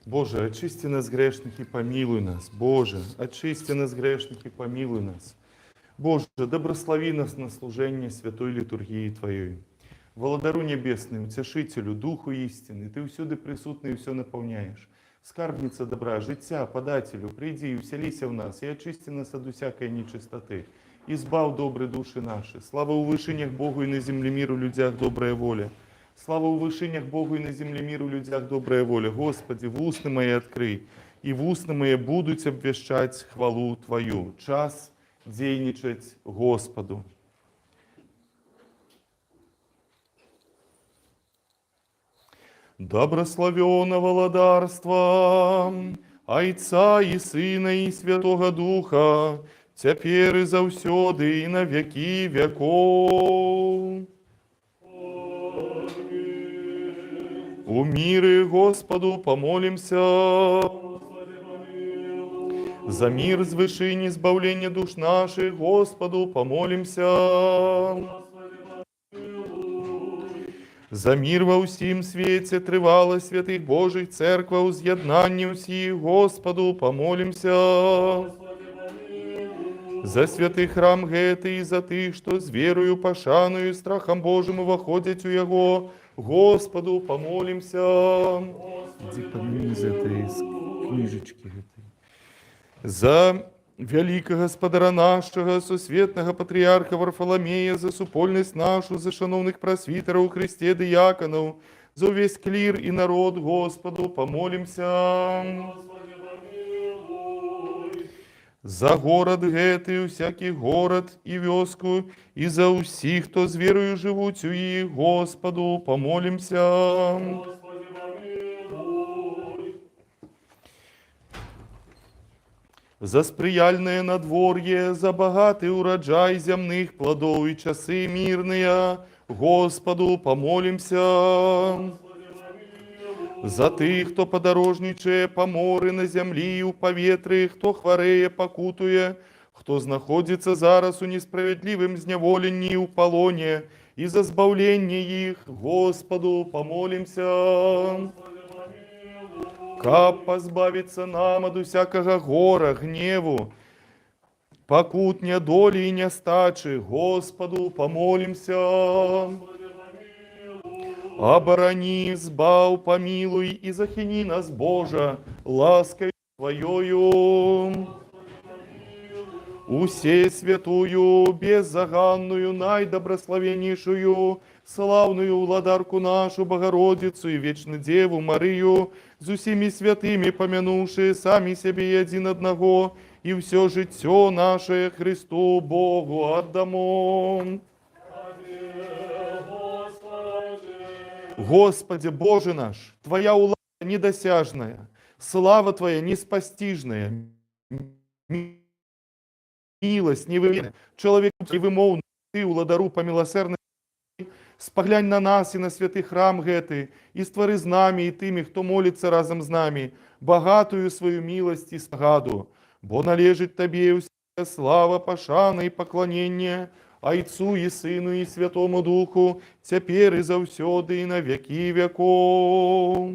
Боже, очисти нас, грешных, и помилуй нас. Боже, очисти нас, грешных, и помилуй нас. Боже, доброслови нас на служение святой литургии Твоей. Володару небесный, утешителю, Духу истины, Ты всюди присутный и все наполняешь. Скарбница добра, життя, подателю, приди и вселися в нас, и очисти нас от всякой нечистоты. Избав добрые души наши. Слава у вышинях Богу и на земле миру людях добрая воля. Слава у вышинях Богу и на земле миру людях добрая воля. Господи, в устны мои открый, и в устны мои будут обвещать хвалу Твою. Час дейничать Господу. Добрословенного владарства, Отца и Сына и Святого Духа, теперь и завсёды и на веки веков. У мире Господу помолимся. За мир с вышини избавления душ наших Господу помолимся. За мир во всім свете тривало святых Божих церква у з'єднанні усіх Господу помолимся. За святий храм гети і за тих, що з вірою, пошаною і страхом Божим воходять у Його, Господу помолимся. Иди помяни из этой книжечки. За великого Господаря нашего, сусветного патриарха Варфоломея, за супольность нашу, за шановных просвитеров у Христе диаконов, за весь клир и народ Господу помолимся. За город гети, всякий город и вёску, и за усіх, хто з вірою живуть у їх, Господу помолимся. За сприяльное надворье, за богатый урожай земных плодов и часы мирные, Господу помолимся. За тих, хто подорожничає по морі на землі і у повітрі, хто хвореє, покутує, хто знаходиться зараз у несправедливім зневоленні і у полоні, і за збавлення їх, Господу помолимся. Каб позбавиться нам от всякого гора, гневу, покутня доли и нестачи, Господу помолимся. Оборони, избав, помилуй и захини нас, Боже, ласкою Твоею. Усе святую, беззаганную, найдобрословеннейшую, славную владарку нашу, Богородицу и вечную Деву Марию, с усими святыми помянувшие сами себе и один одного, и все житье наше Христу Богу отдамо. Господи, Боже наш, Твоя улада недосяжная, слава Твоя неспостижная, милость невыменная, человек невымовный, Ты, уладару помилосердный, споглянь на нас и на святый храм гэты, и створи з нами и тими, хто молится разом с нами, богатую свою милость и сгаду, бо належит Тебе вся слава, пошана и поклонение, Отцу и Сыну и Святому Духу, теперь и завсёды и на веки веков.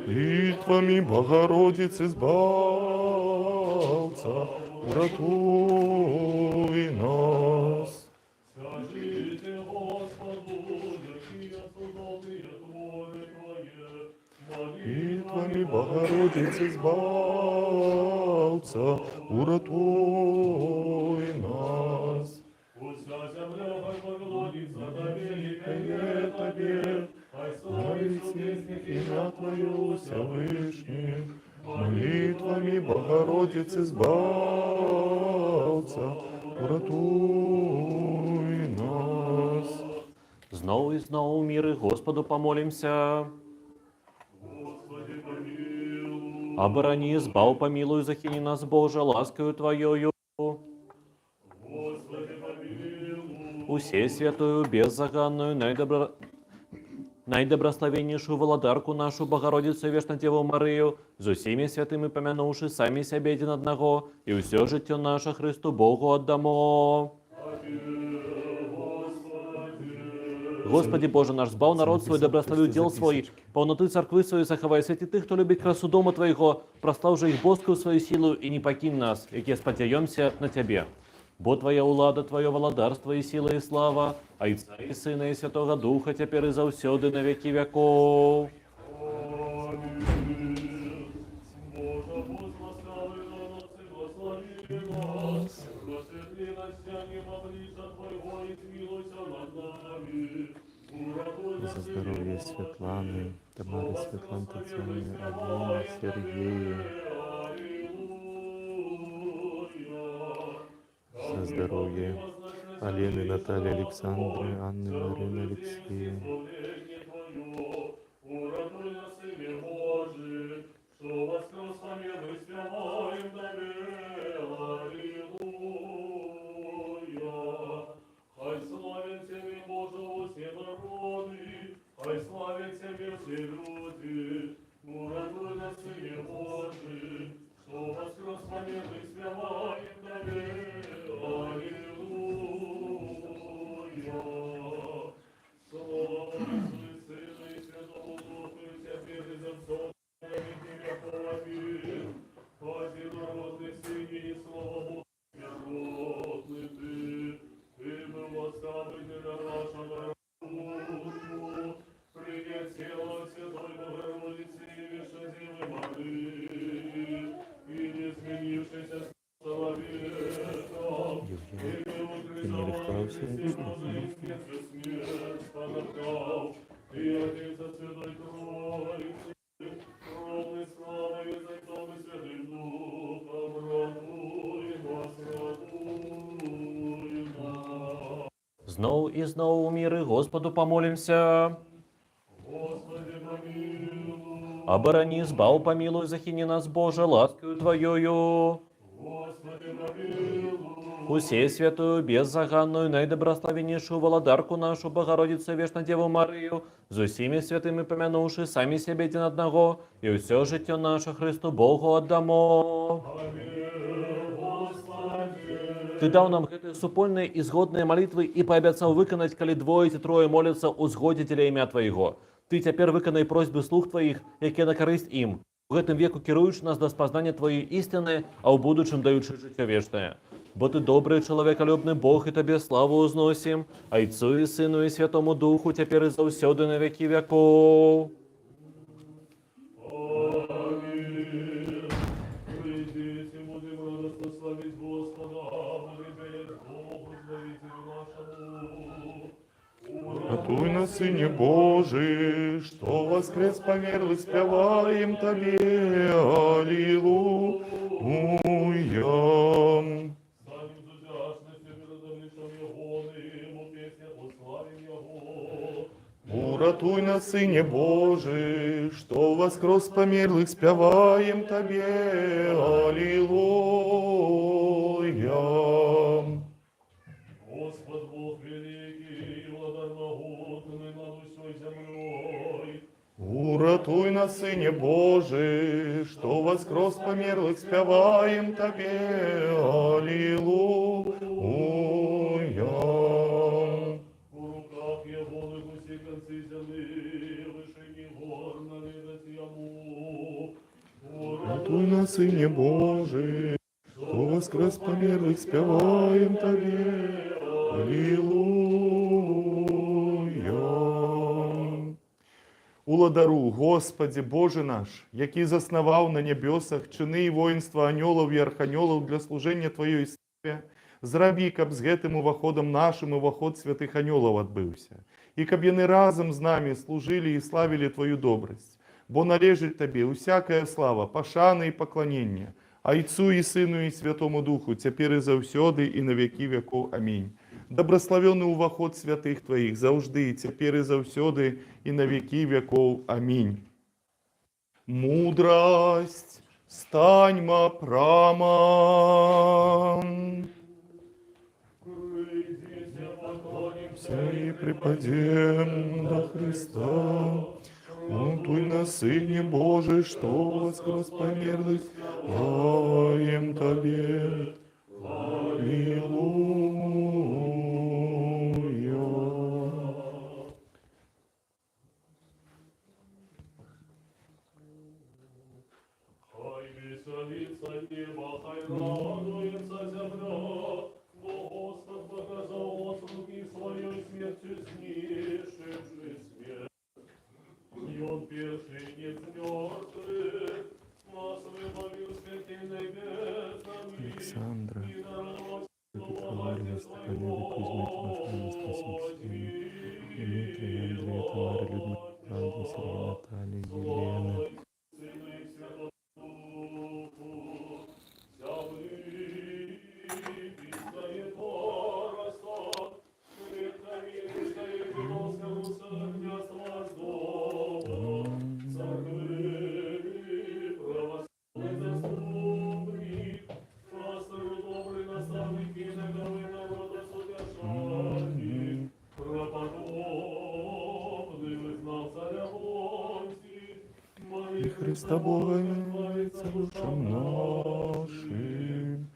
Молитвами Богородицы Избавца, уратуй нас. Скажите Господу, какие судовые творы Твои, Молитвами Богородицы Избавца, уратуй нас. Пусть вся земля поклонится Тебе, великое Тебе, Славить вестник имя Твое, Всевышний, молитвами Богородицы Избавца, уратуй нас. Знову і знову міри Господу помолимся. Господи, помилуй. Оборони, збав, помилуй, захини нас, Боже, ласкою Твоєю. Господи, помилуй. Усе святую, беззаганную, найдобрословеннейшую владарку нашу Богородицу Вечно Деву Марию, за всеми святыми помянувши сами себе один одного, и все житье наше Христу Богу отдамо. Господи Боже наш, збав народ свой, добрословил дел свой, полноты церкви своей заховай, святитых, кто любит красу дома Твоего, прослав же их боскую свою силу, и не покинь нас, яке сподяемся на Тебе. Бо Твоя улада, Твое владарство и сила и слава, Отца и Сына и Святого Духа, теперь и завсёды на веки веков. За здоровье Светланы, Тамары, Светланы, Татьяны, Алины, Сергея. За здоровье Алены, Натальи, Александры, Анны, Марины, Алексея. Хай славен Тебе, Боже, все народы, хай славен Тебе все люди, урадуй на Сыне Божий, что воскрес помилуй, спеваем Тебе, Аллилуйя. Слава Отцу и Сыну и Святому Духу, и теперь и за все веки веков. Аминь. Один народный Сыне и Слово Божие, народный Ты, Ты был оставлен для нашего народу, принять тело Святой Богородицы и Вешнодевы Марии, и не изменившийся человеком, и был укрепован смерть понапрал, и Отец Святой Троицы, кровной славой и Отцом и Святым Духом, радуй нас, радуй нас. Знов і знов у міри Господу помолимся. Господи, помилуй, Оборони, збав, помилуй, захини нас, Боже, ласкою Твоею. Господи, помилуй, Усей святую, беззаганную, наидобрословеннейшую владарку нашу Богородицу Вечно Деву Марию, за всеми святыми помянувши сами себе один одного, и все житье наше Христу Богу отдамо. Ты дал нам гэты супольные и згодные молитвы и пообяцал выконать, коли двое ці трое молятся у згоде для імя Твоего. Ты теперь выконай просьбы слуг Твоих, яке на корысть им. В гэтым веку кіруючи нас до спознания Твоей истины, а в будущем даючи життя вечное. Бо Ты добрый, человеколюбный Бог, и Тебе славу узносим, Отцу и Сыну и Святому Духу, теперь и завсёды на веки веков. Аминь. Придите, будем радостно славить Господа, молитесь Богу, Избавителю нашему. Радуй на Сыне Божий, что воскрес померлый, спеваем Тебе, Аллилуйя. Станем с удячностью перед обличом Его, Ему песня уславим Его. Уратуй на Сыне Божий, что воскрес померлых, спеваем Тебе, Аллилуйя. Господь Бог великий, владар могутный над усей землей. Уратуй на Сыне Божий, что воскрес померлых, спеваем Тебе, Аллилуйя. В руках Его все концы земли, вышини гор наведать Ему. Уратуй на Сыне Божий, что воскрес померлых, спеваем Тебе, Аллилуйя. Уладару, Господи, Боже наш, який заснував на небесах чини і воїнства аньолов і арханьолов для служення Твоєї славі, зраби, каб з гэтым уваходом нашим уваход святых аньолов отбывся, і каб яны разом з нами служили і славили Твою добрость, бо належить Тебе усякая слава, пошаны і поклонення, Отцу и Сыну и Святому Духу, теперь и завсёды и на веки веков. Аминь. Добрословенный уваход святых Твоих, завжди, теперь и завсёды и на веки веков. Аминь. Мудрость, станьма прама. Придите, поклонимся и припадем до Христа. Унтуй на Сыне Божий, что воскрес померлых, славим Тебе. Аллилуйя. Хай веселится небо, хай радуется земля, бо Господь показал от руки своей смертью снишивший смерть. И он первшинец мертвых, нас выбавил смертельной бездны, Александра, и даровал Варвара, Степанеда, Кузьма, Тимофея, Спасибо, Дмитрий, Андрей, Тамара, Людмила, Андрей, Сергей, Наталья, Елена. И Христа Бога явится душам нашим.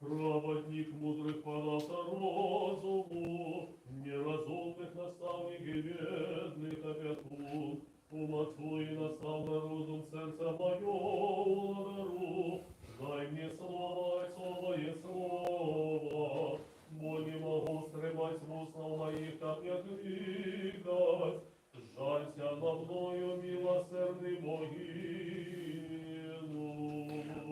Проводник мудрых подался розуму, неразумных наставник и бедных опяту. Умоцу и настав на розум сердца мое, владару, дай мне слово, слово есть слово, бо не могу стремать в устав моих, как я крикать. Жалься над мною, милосердный Богину.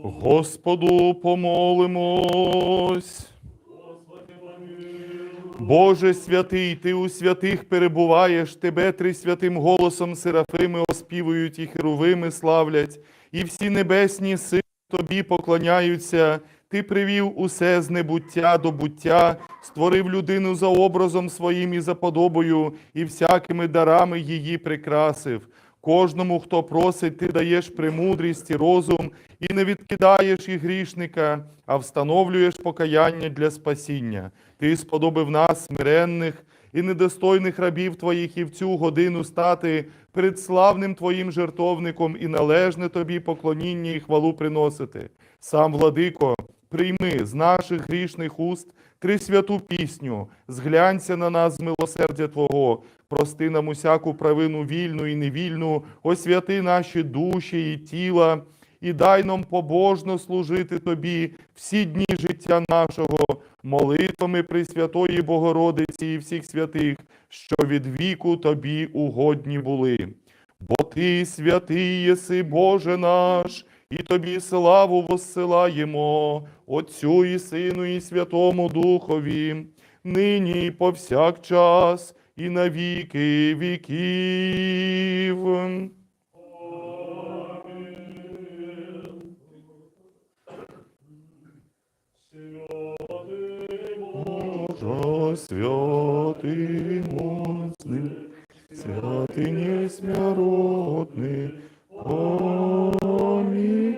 Господу помолимось. Господи, помилуй. Боже святий, Ти у святих перебуваєш, Тебе трисвятим голосом серафими оспівують і херовими славлять, і всі небесні сили Тобі поклоняються. Ти привів усе з небуття до буття, створив людину за образом своїм і за подобою, і всякими дарами її прикрасив. Кожному, хто просить, ти даєш премудрість і розум, і не відкидаєш і грішника, а встановлюєш покаяння для спасіння. Ти сподобив нас, смиренних і недостойних рабів Твоїх, і в цю годину стати перед славним Твоїм жертовником і належне Тобі поклоніння і хвалу приносити. Сам, Владико, прийми з наших грішних уст трисвяту пісню, зглянься на нас з милосердя Твого, прости нам усяку провину вільну і невільну, освяти наші душі і тіла, і дай нам побожно служити Тобі всі дні життя нашого, молитвами Пресвятої Богородиці і всіх святих, що від віку Тобі угодні були. Бо Ти святий єси, Боже наш, і Тобі славу воссилаємо, Отцю і Сину і Святому Духові, нині і повсякчас, і на віки віків. Боже, святий моцний, святий несмяротний, амінь.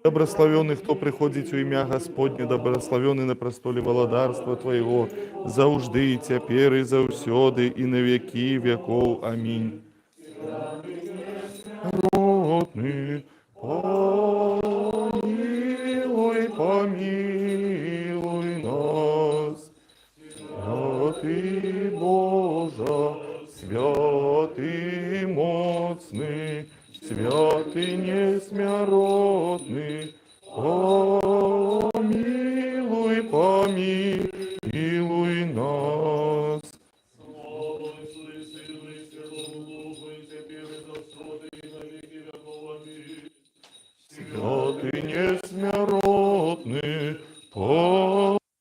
Добрословенный, кто приходит у имя Господне, добрословенный на престоле володарства Твоего, заужды и теперь и заусёды, и на веки веков. Аминь. Родный, помилуй, помилуй нас. Святый Боже, святый моцный, святый несмяротный, помилуй, помилуй нас. Слава Отцу и Сыну и Святому Духу, и теперь и завсёды, и на веки веков. Аминь. Святый несмяротный,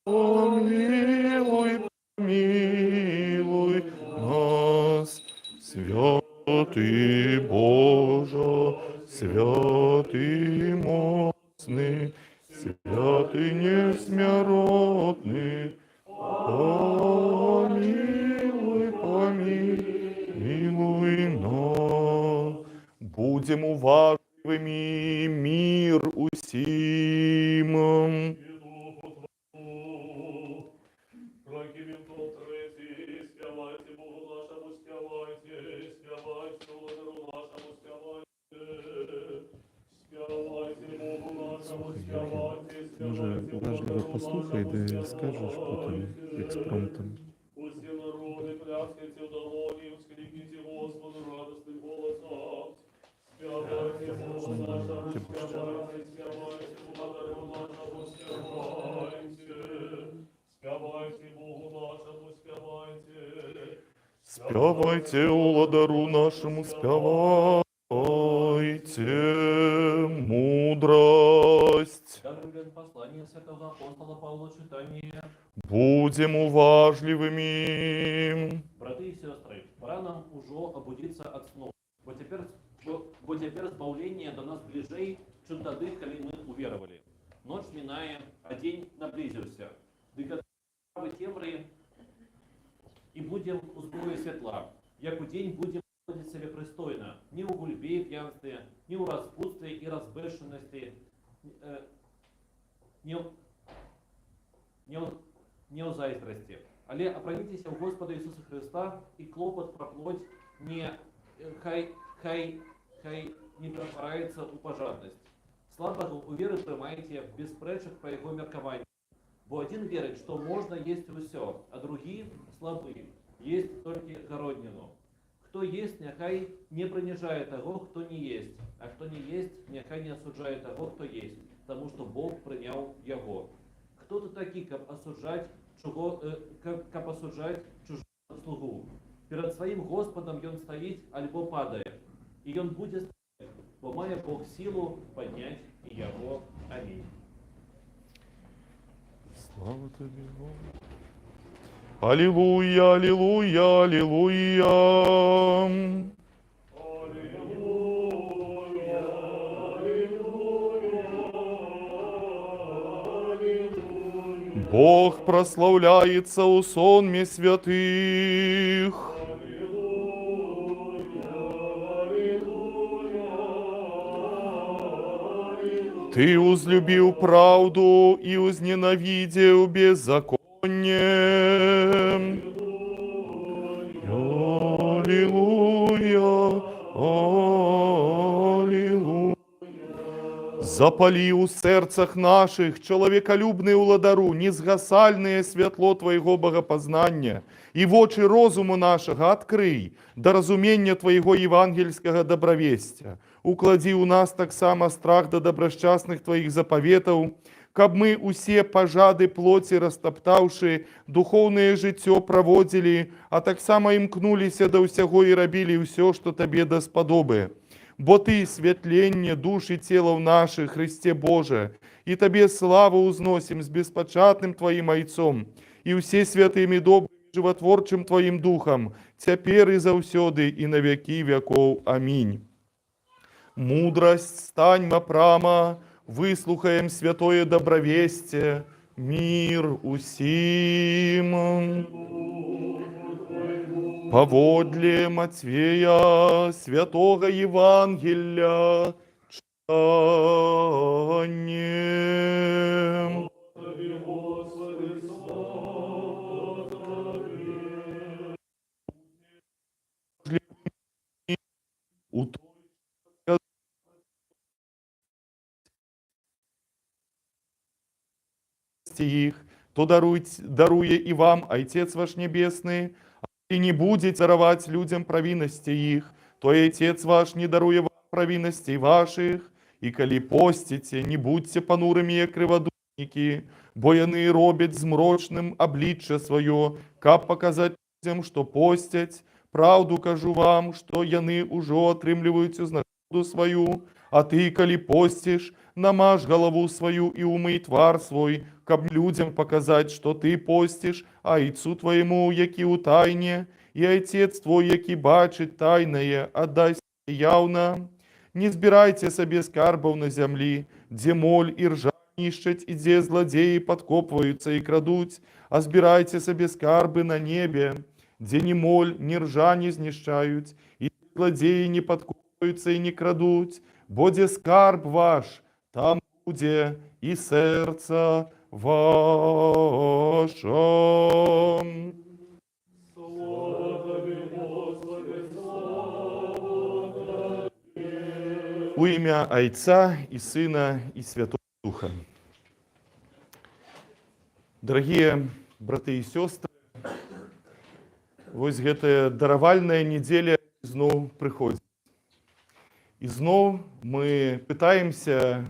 помилуй, помилуй нас. Святый Боже, святый моцный, святый несмяротный, помилуй, помилуй нас. Будем уважаемыми, мир усім. И уважливо послухай, де скажеш потім експромтом. Усі народи, пляскайте в долоні, вскрикните Господу радостним голосом. Співайте Богу нашому, співайте, співайте, Благодарю нашому, співайте. Співайте Богу нашому, співайте. Спявайте уладару нашему, спявайте мудрость. Даруем послание святого апостола Павла читание. Будем уважливыми. Браты и сестры, пора нам уже обудиться от снов. Бо теперь збавление до нас ближей, чем тады, коли мы уверовали. Ночь миная, а день наблизился. Дык от темры и будем у зброї світла, як у день будем поводить себе пристойно, не у гульбе и пьянстве, не у распутстве и разбешенности, не у зайздрости. Але оправитесь у Господа Иисуса Христа, и клопот про плоть хай не перетворяется у пожадность. Слабого у веры приймайте без пречек про его меркование. Бо один верит, что можно есть все, а другие слабые, есть только городнину. Кто есть, нехай не принижает того, кто не есть, а кто не есть, нехай не осуждает того, кто есть, потому что Бог принял его. Кто ты такие, как осуждать чужого слугу? Перед своим Господом он стоит, альбо падает, и он будет стоять, бо має Бог силу поднять его. Аминь. Слава тобі, Боже. Аллилуйя, аллилуйя, аллилуйя. Бог прославляется у сонме святых. Ты узлюбил правду и узненавидел беззаконие. Аллилуйя, аллилуйя. Запали у сердцах наших человеколюбный уладару, незгасальное светло Твоего богопознания, и в очи розуму нашего открый до разумения Твоего евангельского добровестия. Уклади у нас так само страх до добросчастных Твоих заповетов, каб мы усе пожады плоти растоптавши, духовное житё проводили, а так само имкнулися до усяго и робили все, что Тебе досподобы. Бо Ты светление душ и тела наших, Христе Боже, и Тебе славу узносим с беспочатным Твоим Ойцом, и все святыми добрым животворчим Твоим Духом, теперь и завсёды, и на веки веков. Аминь. Мудрость, стань прямо, выслухаем святое добровестие, мир усим. Поводле Матвея, святого Евангелия, читание. Их, то даруя и вам, Отец ваш Небесный, и не будет даровать людям провинности их, то и Отец ваш не даруя вам провинностей ваших, и коли постите, не будьте понурыми и криводушники, бо яны робят змрочным обличье свое, как показать людям, что постять. Правду кажу вам, что яны уже отрымливают награду свою, а ты, коли постишь, намажь голову свою и умый твар свой, каб людям показать, что ты постишь, а Отцу твоему, яки у тайне, и Отец твой, яки бачит тайное, отдай явно. Не збирайте себе скарбов на земли, где моль и ржа нищать, и где злодеи подкопываются и крадут, а збирайте себе скарбы на небе, где ни моль, ни ржа не знищают, и злодеи не подкопываются и не крадут, бо где скарб ваш, там буде и сердце ваше. У ім'я Отця і Сина і Святого Духа. Дорогие браты и сестры, вось гэтая даравальная неделя зноў прыходзіць. І зноў мы пытаемся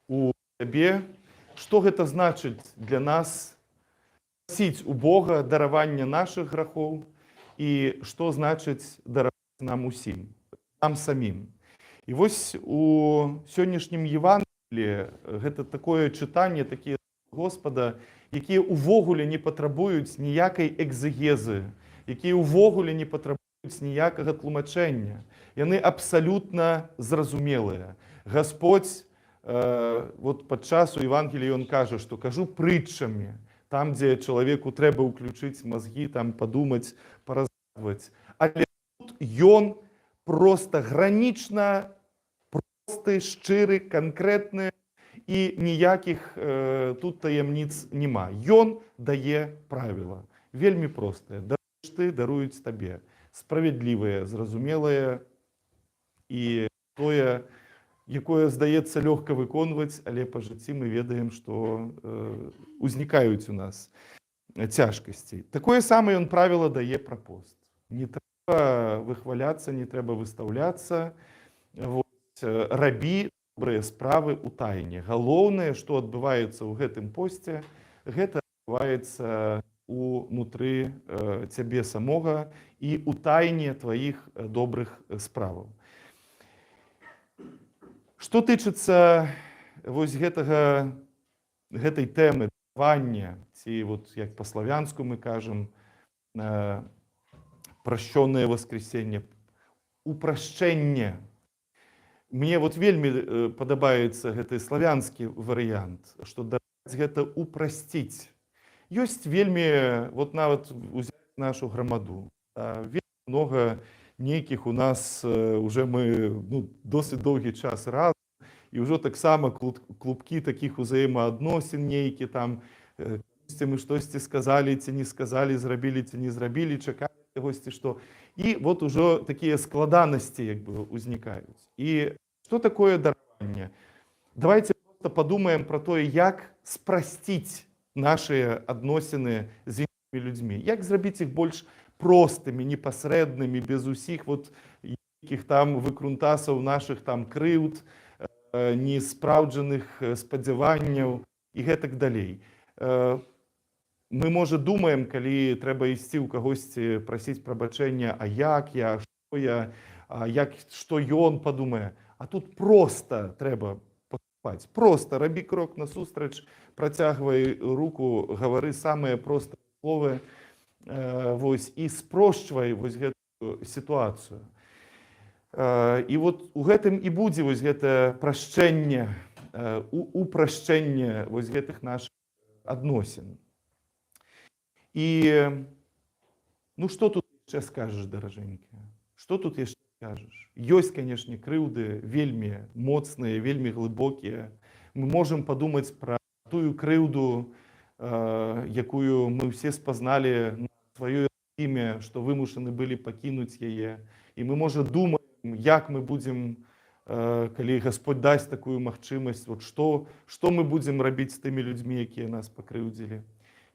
у сябе, што гэта значыць для нас прасіць у Бога даравання нашых грахоў і што значыць дараваць нам усім, нам самім. І вось у сённяшнім Евангеліі гэта такое чытанне, такія Господа, якія увогуле не патрабуюць ніякай экзегезы, якія ўвогуле не патрабуюць ніякага тлумачэння. Яны абсалютна зразумелыя. Господь вот падчас у Евангеліі ён кажа, што кажу прытчамі, там, дзе чалавеку трэба ўключыць мазгі, там падумаць, паразваць. Але тут ён проста гранічна просты, шчыры, канкрэтны, і ніякіх тут таямніц няма. Ён дае правіла. Вельмі простыя. Даруеш ты, даруюць табе. Справядлівыя, зразумелыя і тое, якое, здаецца, лёгка выконваць, але па жыцці мы ведаем, што узнікаюць у нас цяжкасці. Такое самае ён правіла дае пра пост. Не трэба выхваляцца, не трэба выстаўляцца. Рабі добрыя справы ў тайне. Галоўнае, што адбываецца ў гэтым посце, гэта адбываецца унутры цябе самога і ў тайне тваіх добрых справаў. Што тычыцца вось гэтай тэмы давання, ці вот як па-славянску мы кажам, прашчонае воскресенне, упрашчэнне. Мне вот вельмі падабаецца гэты славянскі варыянт, што даваць гэта упрасціць. Ёсць вельмі, вот нават узяць нашу грамаду, вельмі много нейкіх у нас уже мы досыць доўгі час разам, і ўжо таксама клубкі такіх узаемаадносін нейкі там, мы штосьці сказалі ці не сказалі, зрабілі ці не зрабілі, чакалі кагосьці што. І вот ужо такія складанасці як бы узнікаюць. І што такое дараванне? Давайте просто падумаем пра тое, як спрасціць нашыя адносіны з іншымі людзьмі. Як зрабіць іх больш простымі, непасрэднымі, без усіх вот якіх там выкрунтасаў нашых там крыўд, неспраўджаных спадзяванняў і гэтак далей. Мы, можа, думаем, калі трэба ісці ў кагосьці прасіць прабачэння, а як я, што я, што ён падумае. А тут проста трэба паступаць. Проста рабі крок насустрач, працягвай руку, гавары самыя простыя словы, і спрошчвай гэтую сітуацыю. І вот у гэтым і будзе гэта прашчэнне, упрашчэнне гэтых нашых адносін. І што тут яшчэ скажаш, даражэнькая? Што тут яшчэ скажаш? Ёсць, канешне, крыўды вельмі моцныя, вельмі глыбокія. Мы можам падумаць пра тую крыўду, якую мы ўсе спазналі на сваёй імя, што вымушаны былі пакінуць яе. І мы, можа, думаем, як мы будзем, калі Господь дасць такую магчымасць, што мы будзем рабіць з тымі людзьмі, якія нас пакрыўдзілі.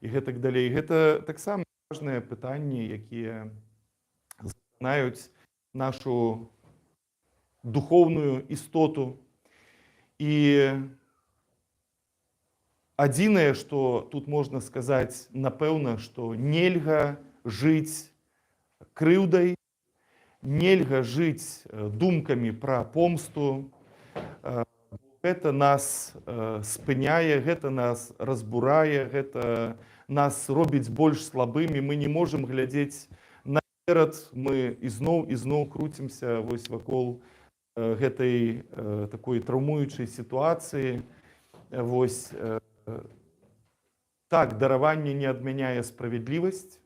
І гэтак далей. Гэта таксама важныя пытанні, якія зазнаюць нашу духоўную істоту. І адзінае, што тут можна сказаць, напэўна, што нельга жыць крыўдай, нельга жыць думкамі пра помсту. Гэта нас спыняе, гэта нас разбурае, гэта нас робіць больш слабымі. Мы не можам глядзець наперад, мы ізноў круцімся вакол гэтай такой траўмуючай сітуацыі. Так, дараванне не адмяняе справядлівасць,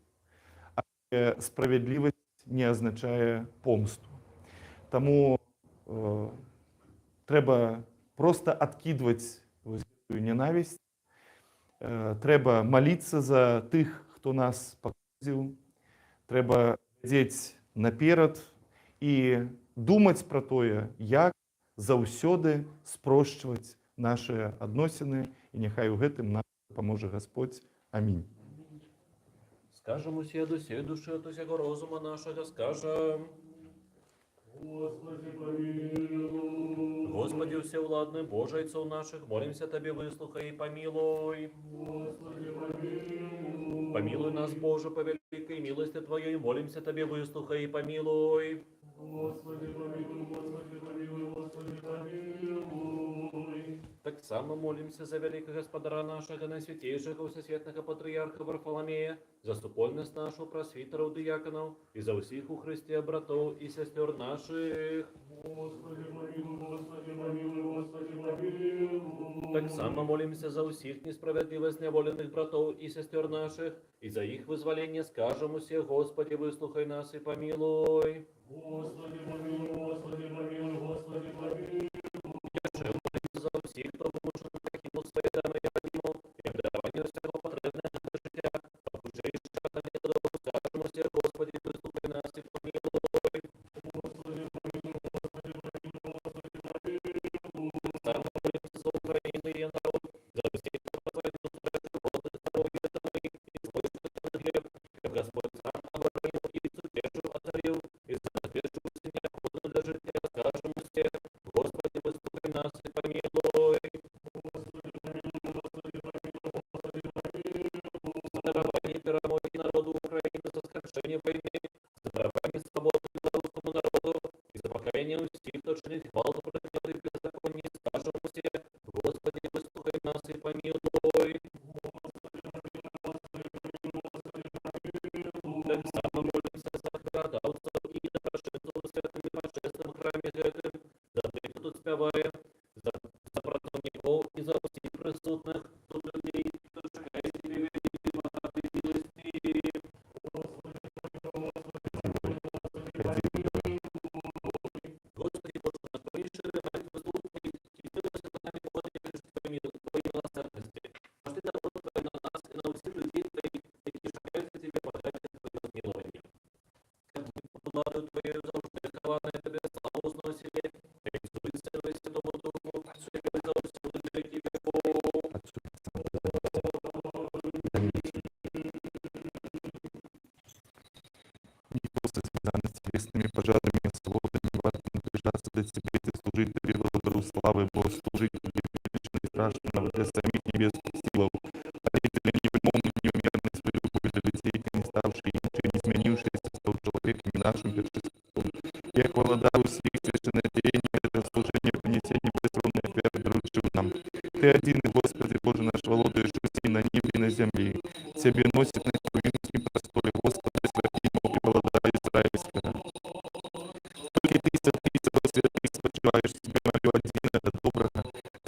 але справядлівасць не азначае помсту. Таму трэба просто адкідваць гэтую ненавісць. Трэба маліцца за тых, хто нас пакрыўдзіў. Трэба глядзець наперад і думаць пра тое, як заўсёды спрошчваць нашыя адносіны, і няхай у гэтым нам поможе Господь. Амінь. Скажем усі до сей души, от усього розума нашого, скажем. Господи, помилуй. Господи, всевладный Боже, Отцов наших, молимся Тебе, выслухай и помилуй. Господи, помилуй. Помилуй нас, Боже, по великой милости Твоей, молимся Тебе, выслухай и помилуй. Господи, помилуй, Господи, помилуй, Господи, помилуй. Так само молимся за великого Господара нашего, наисвятейшего Всесветного Патриарха Варфоломея, за супольность нашу просвитеров, диаконов, и за всех у Христе братов и сестер наших. Господи, помилуй, Господи, помилуй, Господи, помилуй. Так само молимся за всех несправедливо зневоленных братов и сестер наших, и за их вызволение скажем все, Господи, выслухай нас и помилуй. Господи, помилуй, Господи, помилуй, Господи, помилуй. За всіх, хто вимушено покинув своє дане родину, і обдарування всього потрібного для життя, а вже і шатані додому, скажемо все, Господи, вислухай нас і помилуй. Господи, помилуй, Господи, помилуй, Господи, помилуй. Саме молимся за Україну і народ, за всіх, хто позволяє дозволяти голоди, здоров'я тому і свойственних хліб, щоб Господь сам оборонив і цукершу одарив, і забезпечив усі необходне для життя, скажемо все, Господи, вислухай нас і помилуй. За дарование перемоги народу України, за скончання війни, за дарование свободи белорусскому народу і за покаяние усіх, хто чинить гвалт проти нього і беззаконні, скажемо всі, Господи, вислухай нас і помилуй. Так само молимся за хродавців і допрошенців у святому і божественному храмі гэтым, за тих, хто тут співає, за противников і за всіх присутних тут людей, хто шукає себе великої багатої милості. Господи, Боже наш, повішили навіть послухай, і вилися над нами погоди Твої милосердності. Аж ти народ Твій на нас і на всіх людей Твоїх, які шукаються Тебе благодаті Твоєго змилування. Как ми владою Твоєю завжди сховане Тебе славу зносили, як сується на Святому Духу, що як за всюди віки веков. Никто со связанными с телесными пожарами и свободами вас не прижаться до тебе, ты служить тебе благодару славы, Бог, служить тебе величной и страшного для самих небесных силов, дарителя невымомной неумерной своей любовью для людей, не ставший ничем не изменившийся, стал человеком и нашим первенством. Я хваладаю всех священное деяние, это служение принесения безумной оферты дарующего нам. Ты один, Господи, Боже наш, володаешь усей на небе и на земле. Тебе носит на провинности простой, Господи, святым, и волода Израильского. Только ты, святый, спочиваешь себе мою один, это доброго,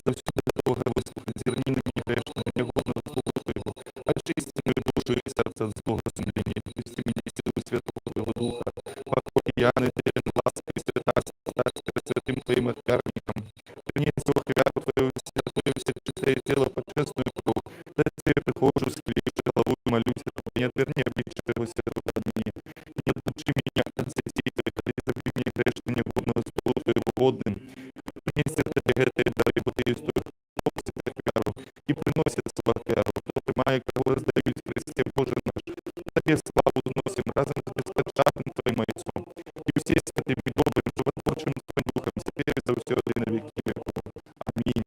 за все доброго, выслухать зернинами грешными, негодно слугу твоего, очисти мою душу и сердце от злого сомнения, пусти меня силу святого твоего духа, покой я наделен лаской свята, стать святым твоим отверником, принеси охвяру твою святую всех частей тела по честную кровь, да тебе прихожу, скрипши голову, молюсь, не отверни обличие твоего святого от меня, не отлучи меня от сетей твоих, и забери меня грешным негодного столу твоего водным, принеси тебе этой дары, вот и историю, носит охвяру, и приносит свою охвяру, то прямая, кого раздают в Христе Боже наш, тебе славу носим разом с беспощадным твоим Отцом, и все святым и добрым, животворчим твоим духом, теперь и за все и на веки веков. Аминь.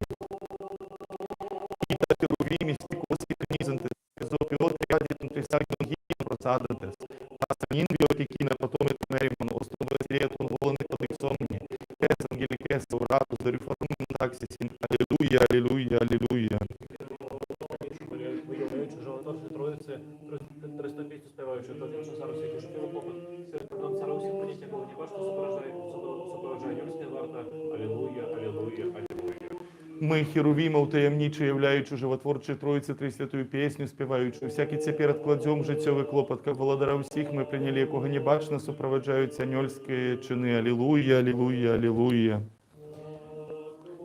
И так и рувим, и стекоски книзантес, изопиот рядитум трисагнум гием просадантес, а самин биотикина потом это меримон, основной средун волны под иксомни, кэс ангеликэс уратус, за реформум таксисин, аллилуйя, аллилуйя, аллилуйя. Виявляючи животворчі Троїці, 300 пісню співаючи, то тим, що зараз всіх шуків попит, серед кордон цара усіх поняття Бога не важко супроводжає Юрська варта, аллилуйя, аллилуйя, аллилуйя. Ми, херувімов таємниче, являючи животворчі Троїці Трисвятую пісню співаючи, всякий цепер откладзем життєвий клопот, как володара усіх ми прийняли, якого не бачно супроводжаються аньольські чини. Аллилуйя, аллилуйя, аллилуйя.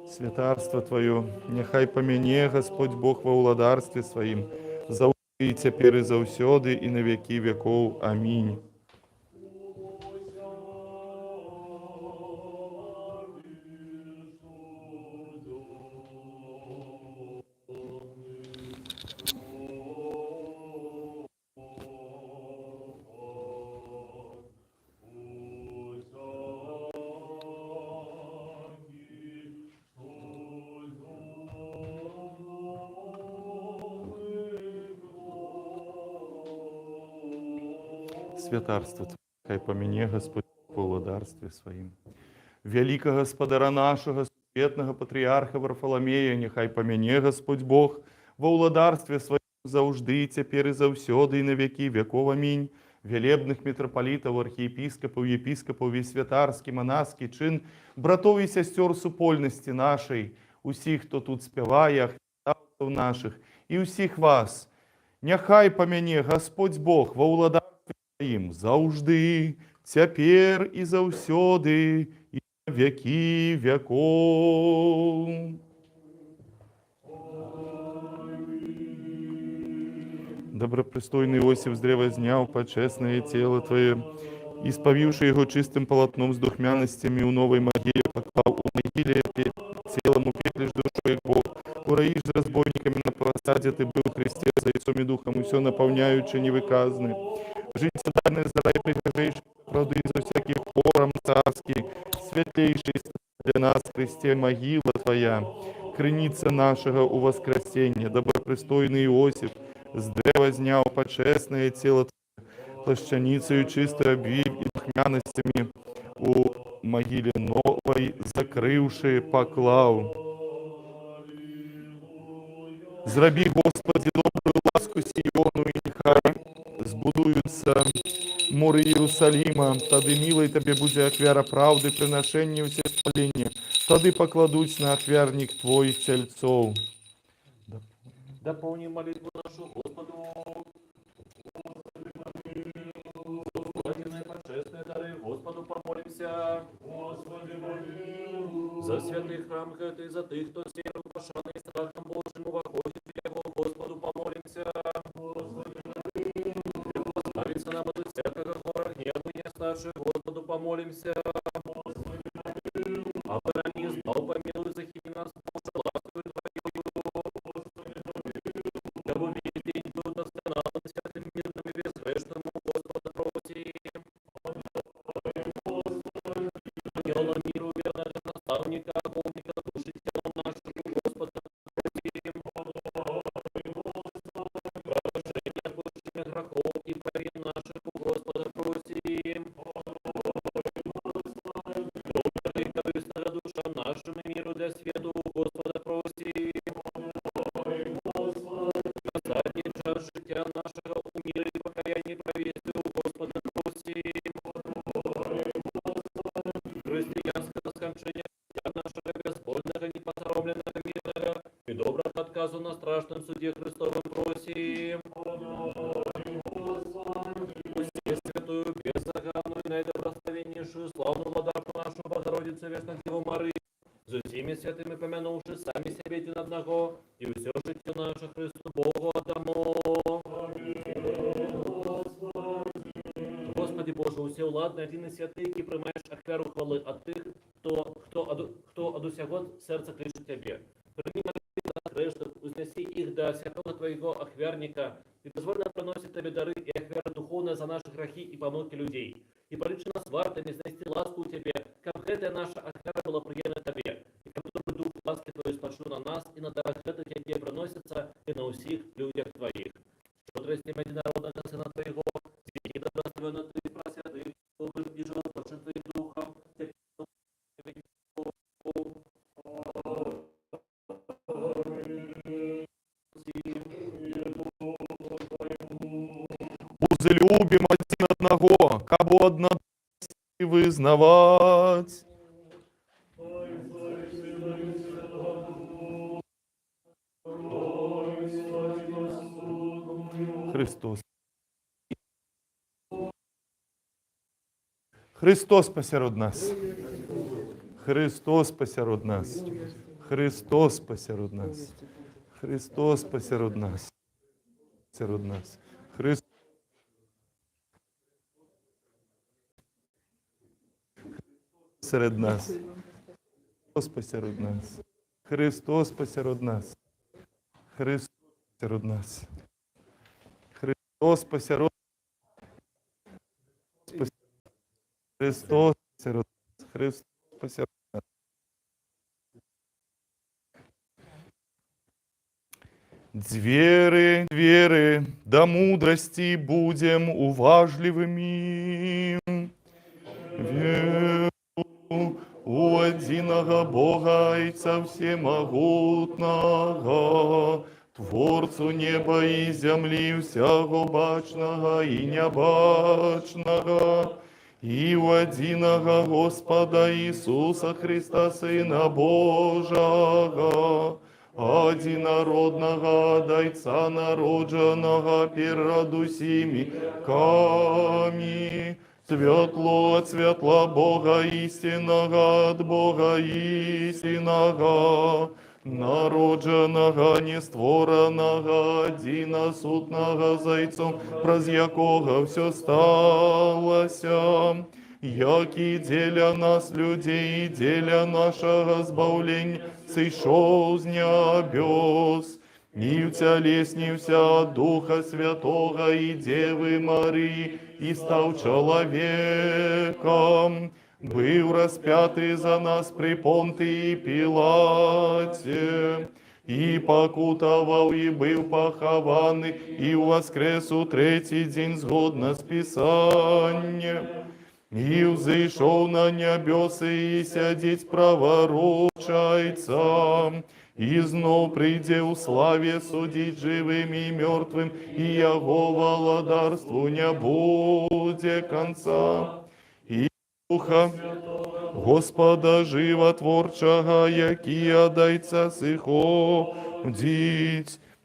Святарство Твое, нехай помяне Господь Бог во владарстве Своим, за и теперь и заусёды, и на веки веков. Аминь. святарство Твое, хай помяне Господь по владарстве Своим. Великого Господаря нашего, светного патріарха Варфоломея, нехай помяне Господь Бог во владарстве Своим завжди, теперь и завсёды, и на веки веков. Аминь. Велебных митрополитов, архиепископов, епископов, и святарский, монашский чин, братов и сестер супольности нашей, усіх, хто тут співає, християнців наших, і усіх вас, нехай помяне Господь Бог во владарстві Своїм завжди, тепер і завсёди, і на веки веков. Добропристойный Иосиф, с древа зняв почесное тело Твое, исповивший его чистым полотном с духмяностями у новой могиле, поклал у могиле телом упеклишь душой Бог, ураишь с разбойниками на просаде, Ты был в Христе, за Исом и Духом, и все наполняючи невыказны. Жить садальный за рай прихожейший, правды изо всяких пором царский, светлейший для нас в Христе могила Твоя, крыница нашего у воскресения, добропристойный Иосиф, с древа зняв почесное тело Твое, плащаницею чистой обвив и духмяностями у могиле новой, закрывши поклав. Зраби, Господи, добрую ласку Сиону, и нехай збудуються мури Иерусалима, тады милой Тебе буде ахвяра правды, приношение все спаления, тады покладуть на ахвярник Твой тельцов. Дополни молитву нашу Господу. Благодатные почестные дары Господу помолимся. Господи, помилуй. За святый храм этой, за тых, кто с верою пошаной страхом Божьим воходит в его, Господу помолимся. Господи, помилуй. Ставится нам от всякого гора гнева не старших, Господу помолимся. Господи, помилуй. Оборони, знал, помилуй, захини нас, Боже, ласкою Твою. Господи, помилуй. Да в увидеть день был досконалым, святым, мирным и безгрешным, Господа просим. Ангела миру, верного наставника, помника, души телом нашему, Господа просим. Прощение отпущения грехов и порен наших, Господа просим. Добрый, корыстная душа нашему миру для свету, Господа просим. Задней чаши життя нашего у мире и покаянии провести у Господа просим. Християнского скончения життя нашего безбольного, непосоромленного, мирного и доброго отказу на страшном суде Христовом просим. Пусти святую, беззаганную, наидобрословеннейшую, славную владарку нашу Богородицу, Вестную Деву Марию, за всеми святыми помянувши сами себе един одного, и все житие наше Христу Богу отдамо. Господи Боже, усе владний, один і святий, який приймаєш ахвяру хвали от тих, хто од усього серця кличуть Тебе. Прими молитвы за грешных, узнеси их до святого Твоего ахвярника, и дозволь нам приносить Тебе дары и ахвяры духовные за наши грехи и помилки людей. И поличи нас вартами, знести ласку у Тебе, как эта наша ахвяра была приемна Тебе, и как добрый дух ласки Твоей спошлю на нас, и на дарах этих Тебе приносится, и на усих людях Твоих. Щедрости единородного Сына Твоего, и добростойно Ты, просвятый, добрый и животворчен Твоим Духом, Узлюбим один одного, кабу одного визнавать. Христос. Христос посеред нас. Христос посеред нас. Христос посеред нас. Христос посеред нас. Посеред нас. Христос посеред нас. Христос посеред нас. Христос посеред нас. Христос посеред нас. Христос посеред нас. Христос посеред нас. Христос посеред нас. Двери, до мудрости будем уважливыми. Веру у одиного Бога и всемогутного, Творцу неба и земли, всяго бачного и небачного, и у одиного Господа Иисуса Христа, Сына Божого, одинородного Дайца народженого перроду семи ками, светло от светла Бога истинного, от Бога истинного, народженого, нестворенного, одиносутного Зайцом, праз якого все сталося, яки деля нас людей, деля нашего збавлення, сійшов з небес, и втелеснився от Духа Святого и Девы Марии, и стал человеком, был распятый за нас при Понтии Пилате, и покутовал, и был похованный, и воскрес у третий день згодно с Писанием, и взошел на небесы, и сядеть праворучайца, и знов прийде у славе судить живым и мертвым, и его владарству не будет конца. И Духа Господа животворчого, який одайца сиходить,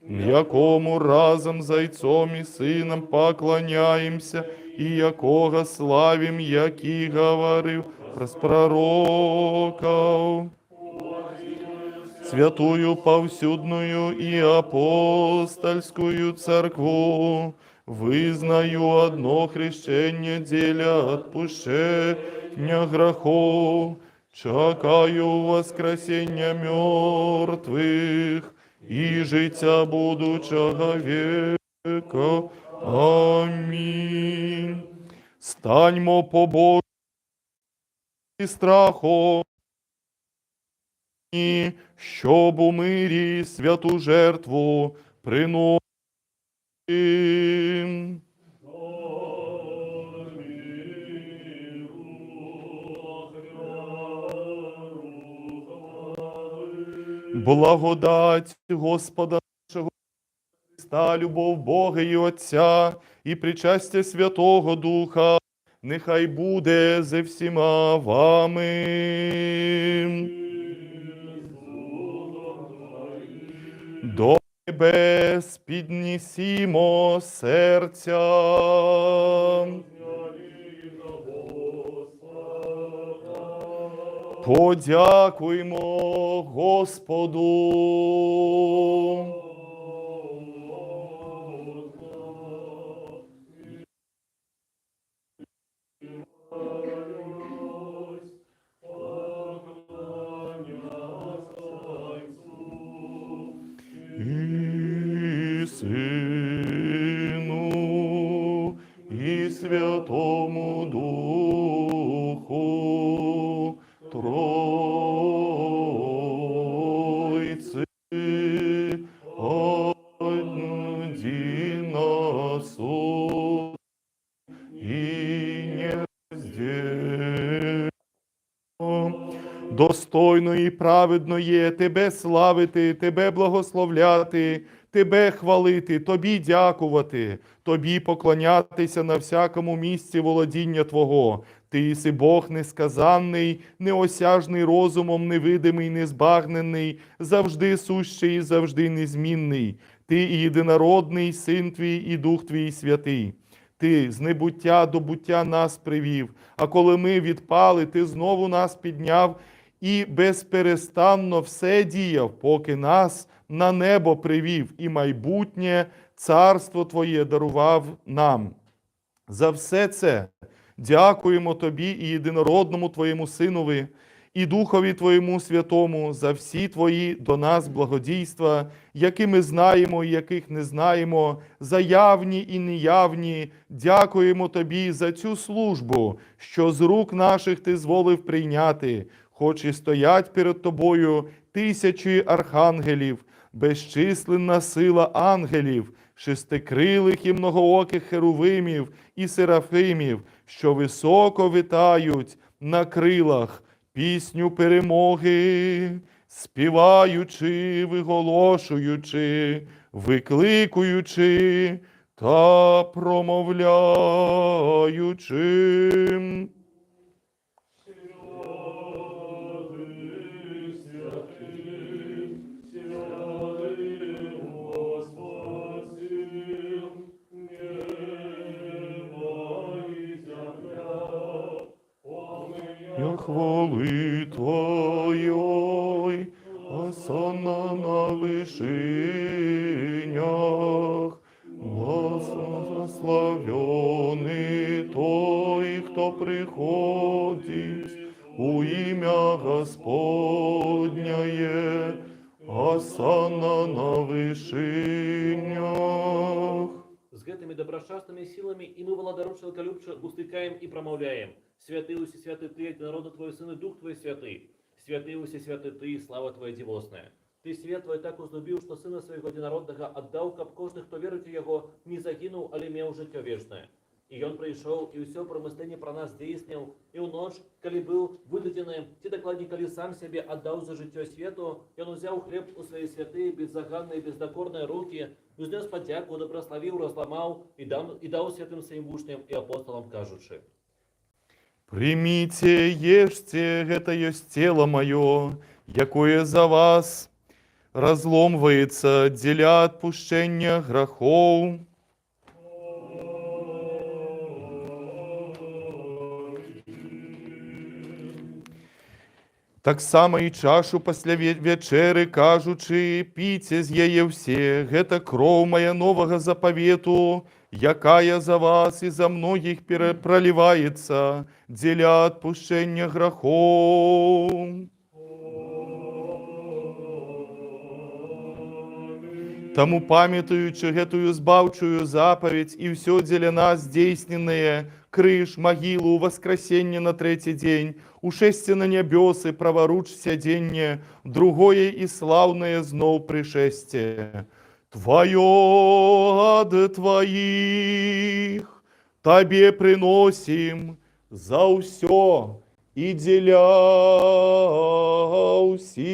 якому разом Зайцом и Сыном поклоняемся, и якого славим, який говорил про пророков. Святую повсюдную и апостольскую церкву, вызнаю одно хрещение деля отпущения грехов, чекаю воскресения мертвых и життя будучого века. Аминь. Станьмо по Божому і страхом, щоб у мирі святу жертву приносим. Благодать Господа нашого Христа, любов Бога і Отця, і причастя Святого Духа, нехай буде зі всіма вами. До небес піднісімо серця. Подякуймо Господу. І Сину, і Святому Духу, Тройці, одна суть, і нездільно. Достойно і праведно є Тебе славити, Тебе благословляти, Тебе хвалити, Тобі дякувати, Тобі поклонятися на всякому місці володіння Твого. Ти єси Бог несказанний, неосяжний розумом, невидимий, незбагнений, завжди сущий і завжди незмінний. Ти і єдинородний, Син Твій і Дух Твій святий. Ти з небуття до буття нас привів, а коли ми відпали, Ти знову нас підняв і безперестанно все діяв, поки нас на небо привів і майбутнє царство Твоє дарував нам. За все це дякуємо Тобі і єдинородному Твоєму Синові, і Духові Твоєму Святому за всі Твої до нас благодійства, які ми знаємо і яких не знаємо, за явні і неявні. Дякуємо Тобі за цю службу, що з рук наших Ти зволив прийняти, хоч і стоять перед Тобою тисячі архангелів, безчисленна сила ангелів, шестикрилих і многооких херувимів і серафимів, що високо витають на крилах пісню перемоги, співаючи, виголошуючи, викликуючи та промовляючи. Я хвали Твоей, осанна на вышинях, благословенный Той, кто приходит у имя Господняє, осанна на вышинях. С гэтыми доброчастными силами и мы, владару человеколюбче, устыкаем и промовляем. Святый уси, святый ты, единородный Твой Сын и Дух Твой святый. Святый уси, святый ты, слава Твоя дивосная. Ты свет Твой так узлюбил, что Сына Своего единородного отдал, каб кожный, кто верует в Его, не загинул, але мел житье вечное. И Он пришел, и все промысление про нас действовал, и у ночь, коли был выдаденным, ти докладни, коли сам себе отдал за житье свету, и Он взял хлеб у своей святые, беззаганные, бездокорные руки, вознес подяку, добрословил, разломал, и дал святым своим учням и апостолам кажучи. Примите, ешьте, это есть тело мое, якое за вас разломывается для отпущения грехов. Так само і чашу після вечери, кажучи, пійте з її все, гэта кров моя нового заповіту, якая за вас і за многих проливается для отпущения грехов. Тому, памятуючи гэтую збавчую заповедь и все для нас здейсненное, крыж, могилу, воскресенье на третий день, ушествие на небесы, праворуч сяденье, другое и славное знов пришествие. Твое от Твоих Тебе приносим за все и деля усих.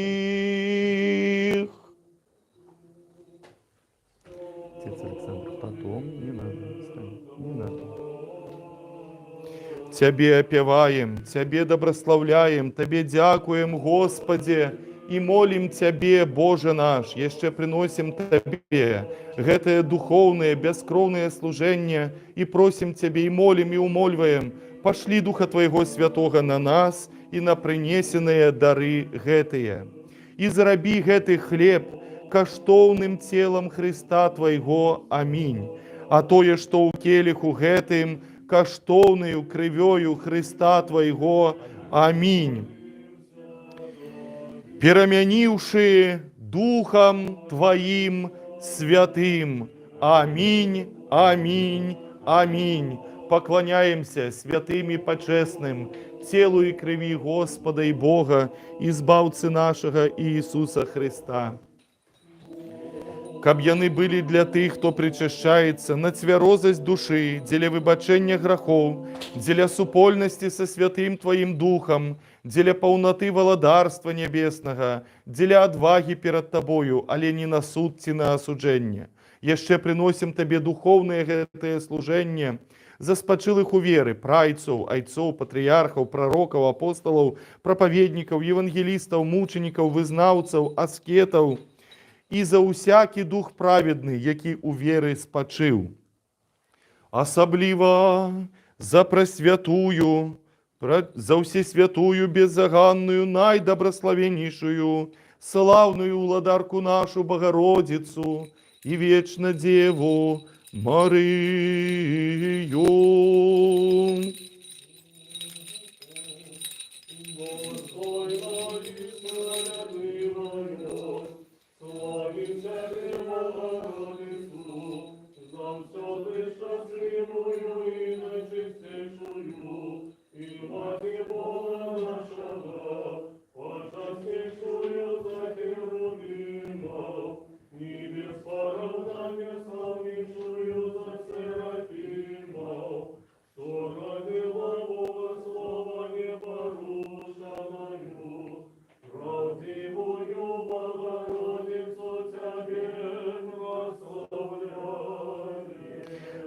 Отец Александр, потом не надо, не надо. Тебе опеваем, Тебе доброславляем, Тебе дякуем, Господи, и молим Тебе, Боже наш, еще приносим Тебе гэтое духовное, бескровное служение, и просим Тебе, и молим, и умольваем, пошли Духа Твоего Святого на нас и на принесенные дары гэтые. И зараби гэтый хлеб каштовным телом Христа Твоего. Аминь. А тое, что у келиху гэтым, каштовною кривьою Христа Твоего. Аминь. Перемянивши Духом Твоим Святым. Аминь, аминь, аминь. Поклоняемся святым и почестным телу и крови Господа и Бога, избавцы нашего Иисуса Христа. Каб яны были для тых, кто причащается на цвярозость души, для выбачения грехов, для супольности со Святым Твоим Духом, для полноты володарства небесного, для отваги перед Тобою, але не на суд ці на осуджение. Еще приносим Тебе духовное гэтое служение за спочилых у веры, прайцов, айцов, патриархов, пророков, апостолов, проповедников, евангелистов, мучеников, вызнавцев, аскетов, і за усякий дух праведний, який у віри спочив. Особливо за пресвятую, за всесвятую, беззаганную, найдобрословеннейшую, славную владарку нашу Богородицу и вечно Деву Марию.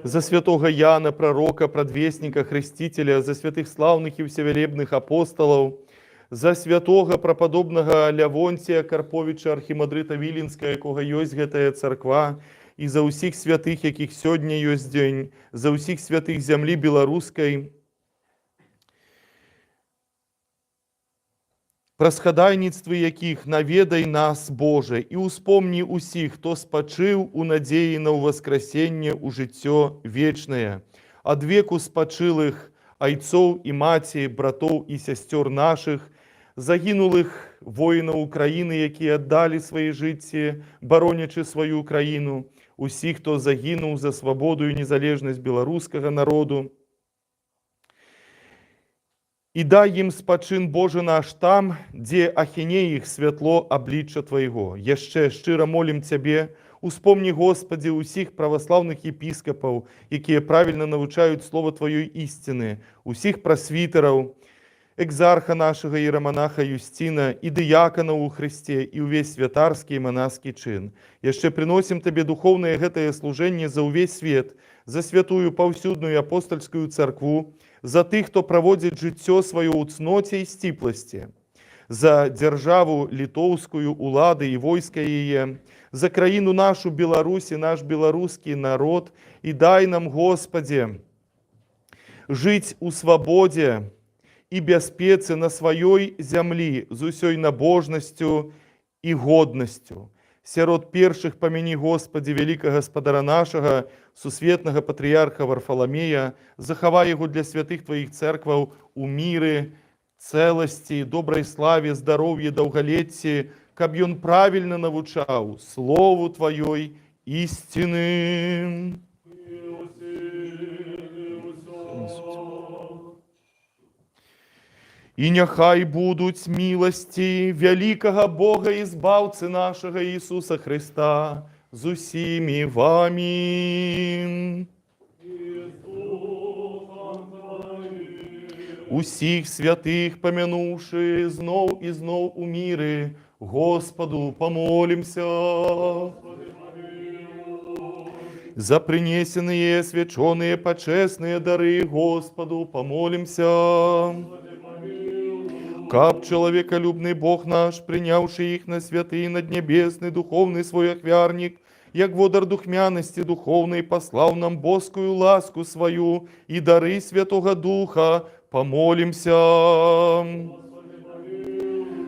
за святого Яна, пророка, предвестника, хрестителя, за святых славных и всевелебных апостолов, за святого преподобного Лявонтія Карповича, архімандрита Віленського, якого ёсць гэтая царква, і за усіх святых, яких сьогодні ёсць дзень, за усіх святых зямлі беларускай, праз хадайніцтвы якіх наведай нас, Боже, і успомні усіх, хто спачыў у надзеі на ўваскрасенне ў жыццё вечнае. Ад веку спачылых айцоў і маці, братоў і сясцёр нашых, загінулых воінаў Украіны, якія аддалі свае жыцці, баронячы сваю краіну, усіх, хто загінуў за свабоду і незалежнасць беларускага народу. І дай ім спачын, Боже наш, там, дзе ахіне іх святло аблічча Твайго. Яшчэ шчыра молім Цябе, успомні, Господі, усіх праваслаўных епіскапаў, якія правільна навучаюць слова Тваёй ісціны, усіх прасвітараў, экзарха нашага іераманаха Юсціна і дыяканаў у Хрысце і ўвесь святарскі і манаскі чын. Яшчэ прыносім Табе духоўнае гэтае служэнне за ўвесь свет, за святую паўсюдную апостальскую царкву, за тых, хто праводзіць жыццё сваё ў цноце і сціпласці, за дзяржаву літоўскую, улады і войска яе, за краіну нашу Беларусь і наш беларускі народ, і дай нам, Господі, жыць у свабодзе і бяспецы на сваёй зямлі з усёй набожнасцю і годнасцю. Сярод першых памяні, Господі, вялікага гаспадара нашага, сусветнага патрыярха Варфаламея, захавай яго для святых Тваіх цэркваў у міры, цэласці, добрай славе, здароўі, даўгалецці, каб ён правільна навучаў слову Тваёй ісціны. І няхай будуць міласці вялікага Бога і збаўцы нашага Ісуса Христа з усімі вамі. Усіх святых памянуўшы зноў і зноў у міры, Господу помолимся. За принесенные свяченые почестные дары Господу помолимся. Каб человеколюбный Бог наш, принявший их на святый наднебесный духовный свой ахвярник, як водар духмяности духовной, послал нам боскую ласку свою и дары Святого Духа, помолимся.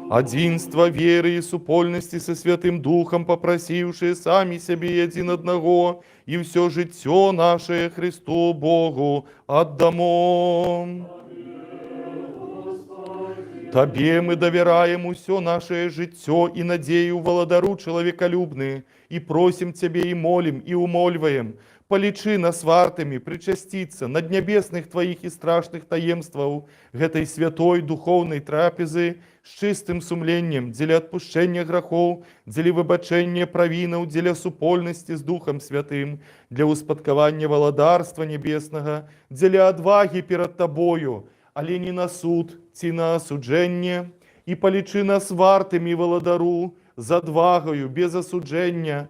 Одинство веры и супольности со Святым Духом, попросившие сами себе един одного, и все житье наше Христу Богу отдамо. Табе мы доверяем усё наше житье и надею володару человеколюбны, и просим Тебе и молим, и умольваем, полечи нас вартами причаститься над небесных Твоих и страшных таемствов гэтай святой духовной трапезы с чистым сумлением, дзеля отпущения грехов, дзеля выбачения провинов, дзеля супольности с Духом Святым, для успадкования володарства небесного, дзеля отваги перед Тобою, але не на суд, ці на осудження, і полічи нас вартими володару, з адвагою, без осудження,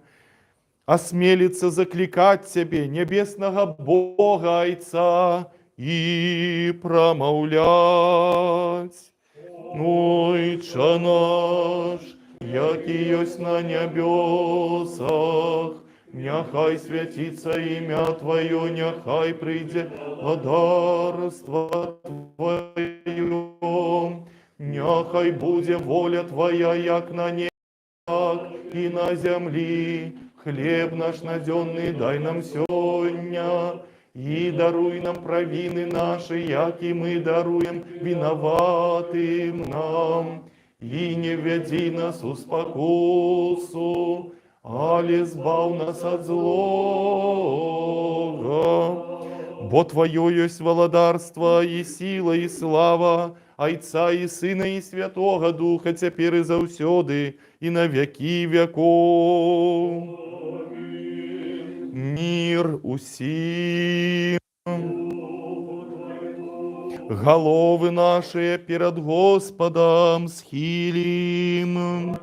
осмелиться закликать Тебе, небесного Бога Отца, и промовлять. Отче наш, який єсть на небесах, няхай святится имя Твое, няхай прийде владарство Твое, няхай буде воля Твоя, як на небе, так и на землі. Хлеб наш надзённый дай нам сёння, и даруй нам провины наши, як и мы даруем виноватым нам. И не введи нас у спокусу, але збав нас от злого. Бо Твое есть володарство, и сила, и слава, Отца и Сына, и Святого Духа, теперь и заусёды, и на веки веков. Мир усім. Головы наши перед Господом схилим.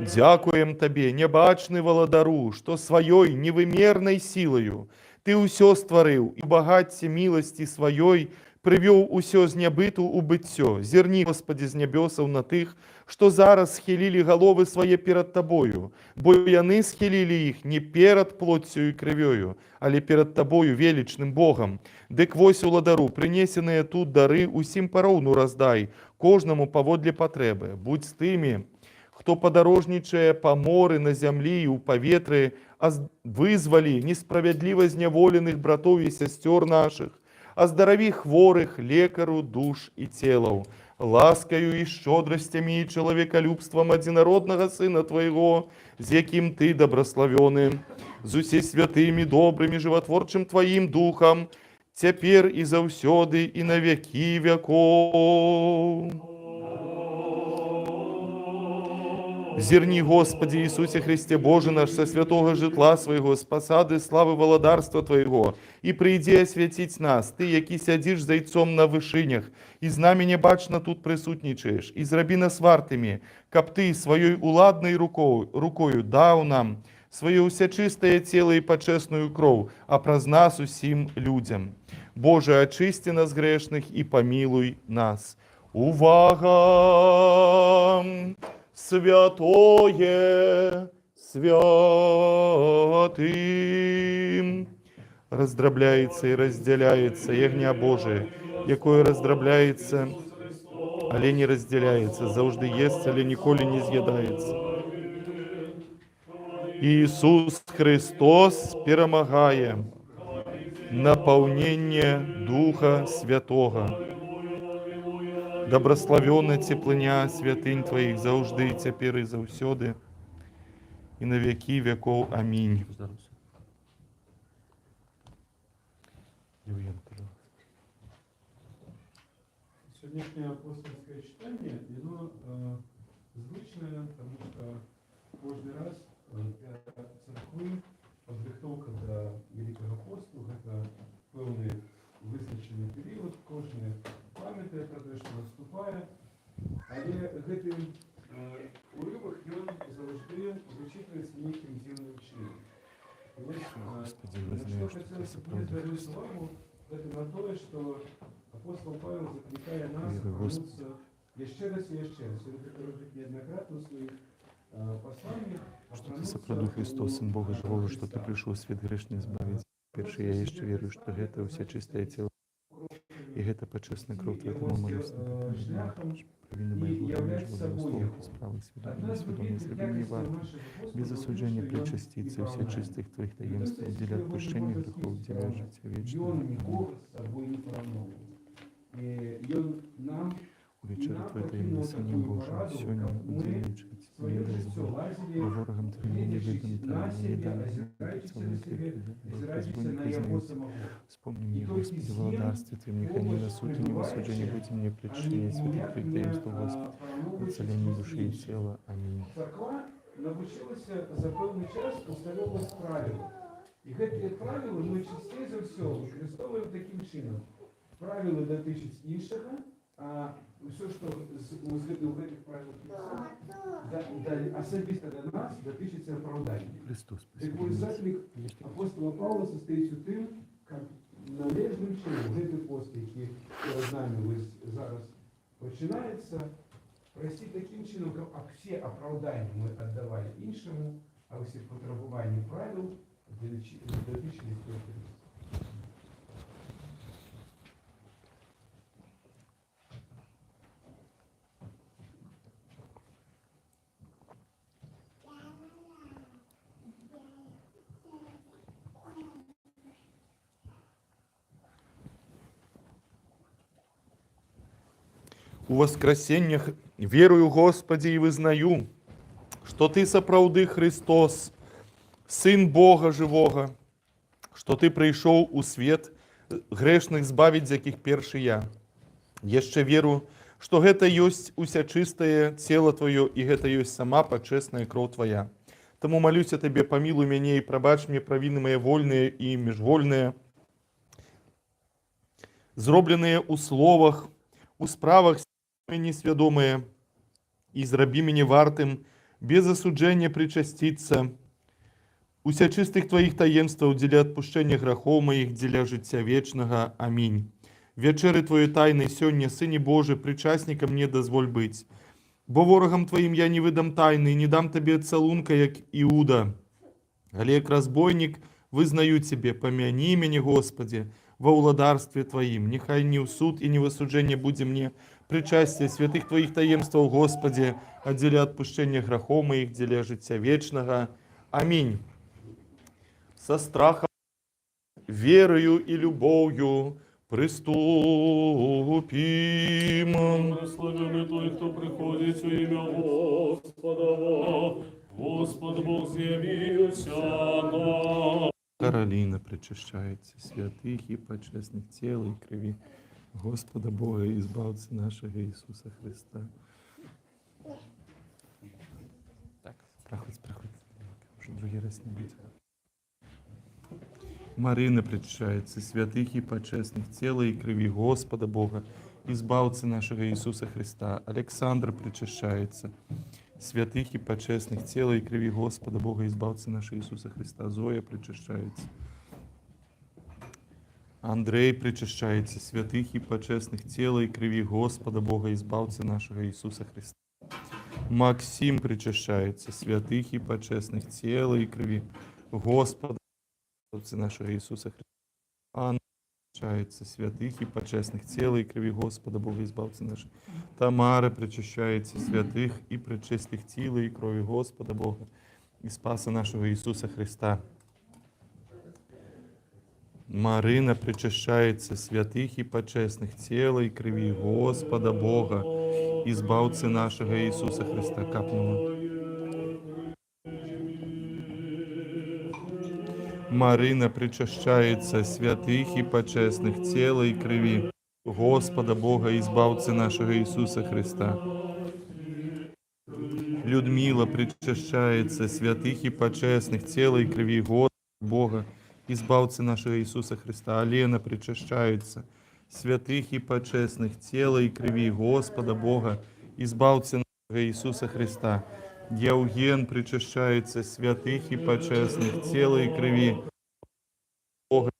Дякуем Табе, небачны валадару, што сваёй невымернай сілаю Ты ўсё стварыў і багацце міласці сваёй прывёў усё з нябыту ў быццё. Зірні, Господі, з нябёсаў на тых, што зараз схілілі галовы свае перад Табою, бо яны схілілі іх не перад плоццю і крывёю, але перад Табою, велічным Богам. Дык вось уладару, прынесеныя тут дары усім пароўну раздай, кожнаму паводле патрэбы. Будь з тымі, хто падарожнічае па моры, на зямлі і ў паветры, вызвалі несправядліва зняволеных братоў і сясцёр нашых, аздараві хворых, лекару, душ і целаў, ласкаю і шчодрасцямі і чалавекалюбствам адзінароднага Сына Твайго, з якім Ты дабраславёны, з усе святымі, добрымі, жыватворчым Тваім Духам, цяпер і заўсёды і на вякі вякоў. Зірні, Господи Иисусе Христе Боже наш, со святого житла Своего, с посады славы володарства Твоего, и приди освятить нас, Ты, які сядзіш зайцом на вышынях, і з нами небачна тут присутнічаєш, і зраби нас вартими, каб Ты своей уладной рукою даў нам свое усячистое тело и почесную кров, а праз нас усім людям. Боже, очисти нас грешных и помилуй нас. Увага! Святое святым раздробляется и разделяется ягня Божие, якое раздробляется, але не разделяется, завжди ест, але ніколи не з'їдається. Иисус Христос перемагає наполнение Духа Святого. Доброславёна теплыня святынь Твоих заўжды, цяпер і заўсёды, і на вякі вякоў. Амінь. Сегодняшнее апостольское читание, оно звучное, потому что каждый раз для церкви підготовка до Великого посту – это певний визначений період, кожен пам'ятає про те, що наступає, але гэтий уривок, він завжди вичитується неким дивним чином. На что хотелось бы звернуть увагу, это на то, что апостол Павел закликає нас повернуться еще раз и еще раз. Он это робит неоднократно в своих посланиях. Что Ты сапроду Христос, Сын Бога Живого, что Ты пришел в свет грешный избавить. Перший я еще верю, что это все чистое тело. И это почестная кровь Твоего молюсь. Провины мои является собой справы, сведомые, сведомые, без осуждения причаститься, все чистых Твоих таинств, уделя отпущение грехов, уделя жития вечного. Вечеря Твоя таинна Сыне Божьим, сегодня уделяешь мир избавь, ворогам Твоим невидным Твоим, не дай целый Ты, Господь, признается. Вспомни мне, Господи, в владарстве Твоем, нехай не на суд и не в осуждении быть мне причинение святых Твоих таинств, Господи, исцеление души и тела. Аминь. Церква навчилась за певний час усталювати правила. І ці правила ми частіше за все використовуємо таким чином. Правила дотичать іншого, а все, що у цих правил особисто для нас, дотичиться оправдання. Христос, Такий заклик апостола Павла состоїть у тим, як належним чином цей пост, який перед нами зараз починається, прости таким чином, як всі оправдання ми віддавали іншому, а всі потребування правил дотичились до Христа. У воскресеннях верую, Господи, и вызнаю, что Ты сапраўды Христос, Сын Бога Живого, что Ты прийшов у свет грешных збавить, з яких перший я. Яшчэ веру, что гэта ёсць усячыстае тело Твое, и гэта ёсць сама почесная кроў Твоя. Тому молюся Тебе, помилуй мяне и пробач мне провины мои вольные и межвольные, зробленные у словах, у справах несвядомые, і зрабі мяне вартым без осуджения причаститься, уся чистых Твоих таемства, для отпущения грехов моих, для життя вечного. Аминь. Вечери Твої тайни сьогодні, Сині Божий, причасником мне дозволь быть. Бо ворогам Твоим я не выдам тайны, не дам Тебе целунка, як Иуда. Але як разбойник, вызнаю Тебе, помяни меня, Господи, во владарстве Твоим. Нехай не в суд и не в осуждение буде мне причастие святых Твоих таемствов, Господи, отделя отпущения грехов моих, деля життя вечного. Аминь. Со страхом, верою и любовью приступим. Благословенный той, кто приходит во имя Господа. Господь Бог з'явився нам. Каролина причащается святых и почестных тел и крови Господа Бога и избавцы нашего Иисуса Христа. Так. Проходь. Уже другий раз не будет. Марина причащается святых и почестных тела и крови Господа Бога, избавцы нашего Иисуса Христа. Александр причащается святых и почестных тела и крови Господа Бога, избавцы нашего Иисуса Христа. Зоя причащается. Андрей причащается святых и почестных тела и крови Господа Бога, избавцы нашего Иисуса Христа. Максим причащается святых и почестных тела и крови Господа Бога, нашего Иисуса Христа. Анна причащается святых и почестных тела и крови Господа Бога, избавцы наших. Тамара причащается святых и пречистых тела и крови Господа Бога и Спаса нашего Иисуса Христа. Марина причащается святых и почестных тела и крови Господа Бога, избавцы нашего Иисуса Христа. Капнула. Марина причащается святых и почестных тела и крови Господа Бога, избавцы нашего Иисуса Христа. Людмила причащается святых и почестных тела и крови Господа Бога, избавцы нашего Иисуса Христа. Алена причащается святых и почестных тела и крови Господа Бога, избавцы нашего Иисуса Христа. Евген причащается святых и почестных тела и крови Бога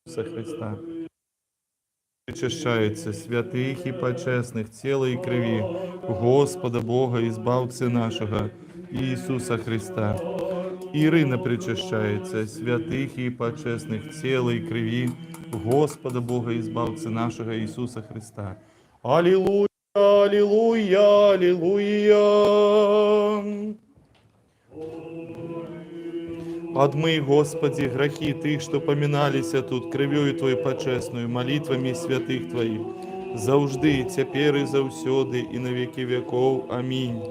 Иисуса Христа. Причащается святых и почестных тела и крови Господа Бога, избавцы нашего Иисуса Христа. Ирина причащается святых и почестных тела и крови Господа Бога, избавцы нашего Иисуса Христа. Аллилуйя! Аллилуйя, аллилуйя. Отмый, Господи, грехи Тых, что поминались тут кровью Твою почесную, молитвами святых Твоих, завжди, и теперь и завсёды, и на веки веков. Аминь.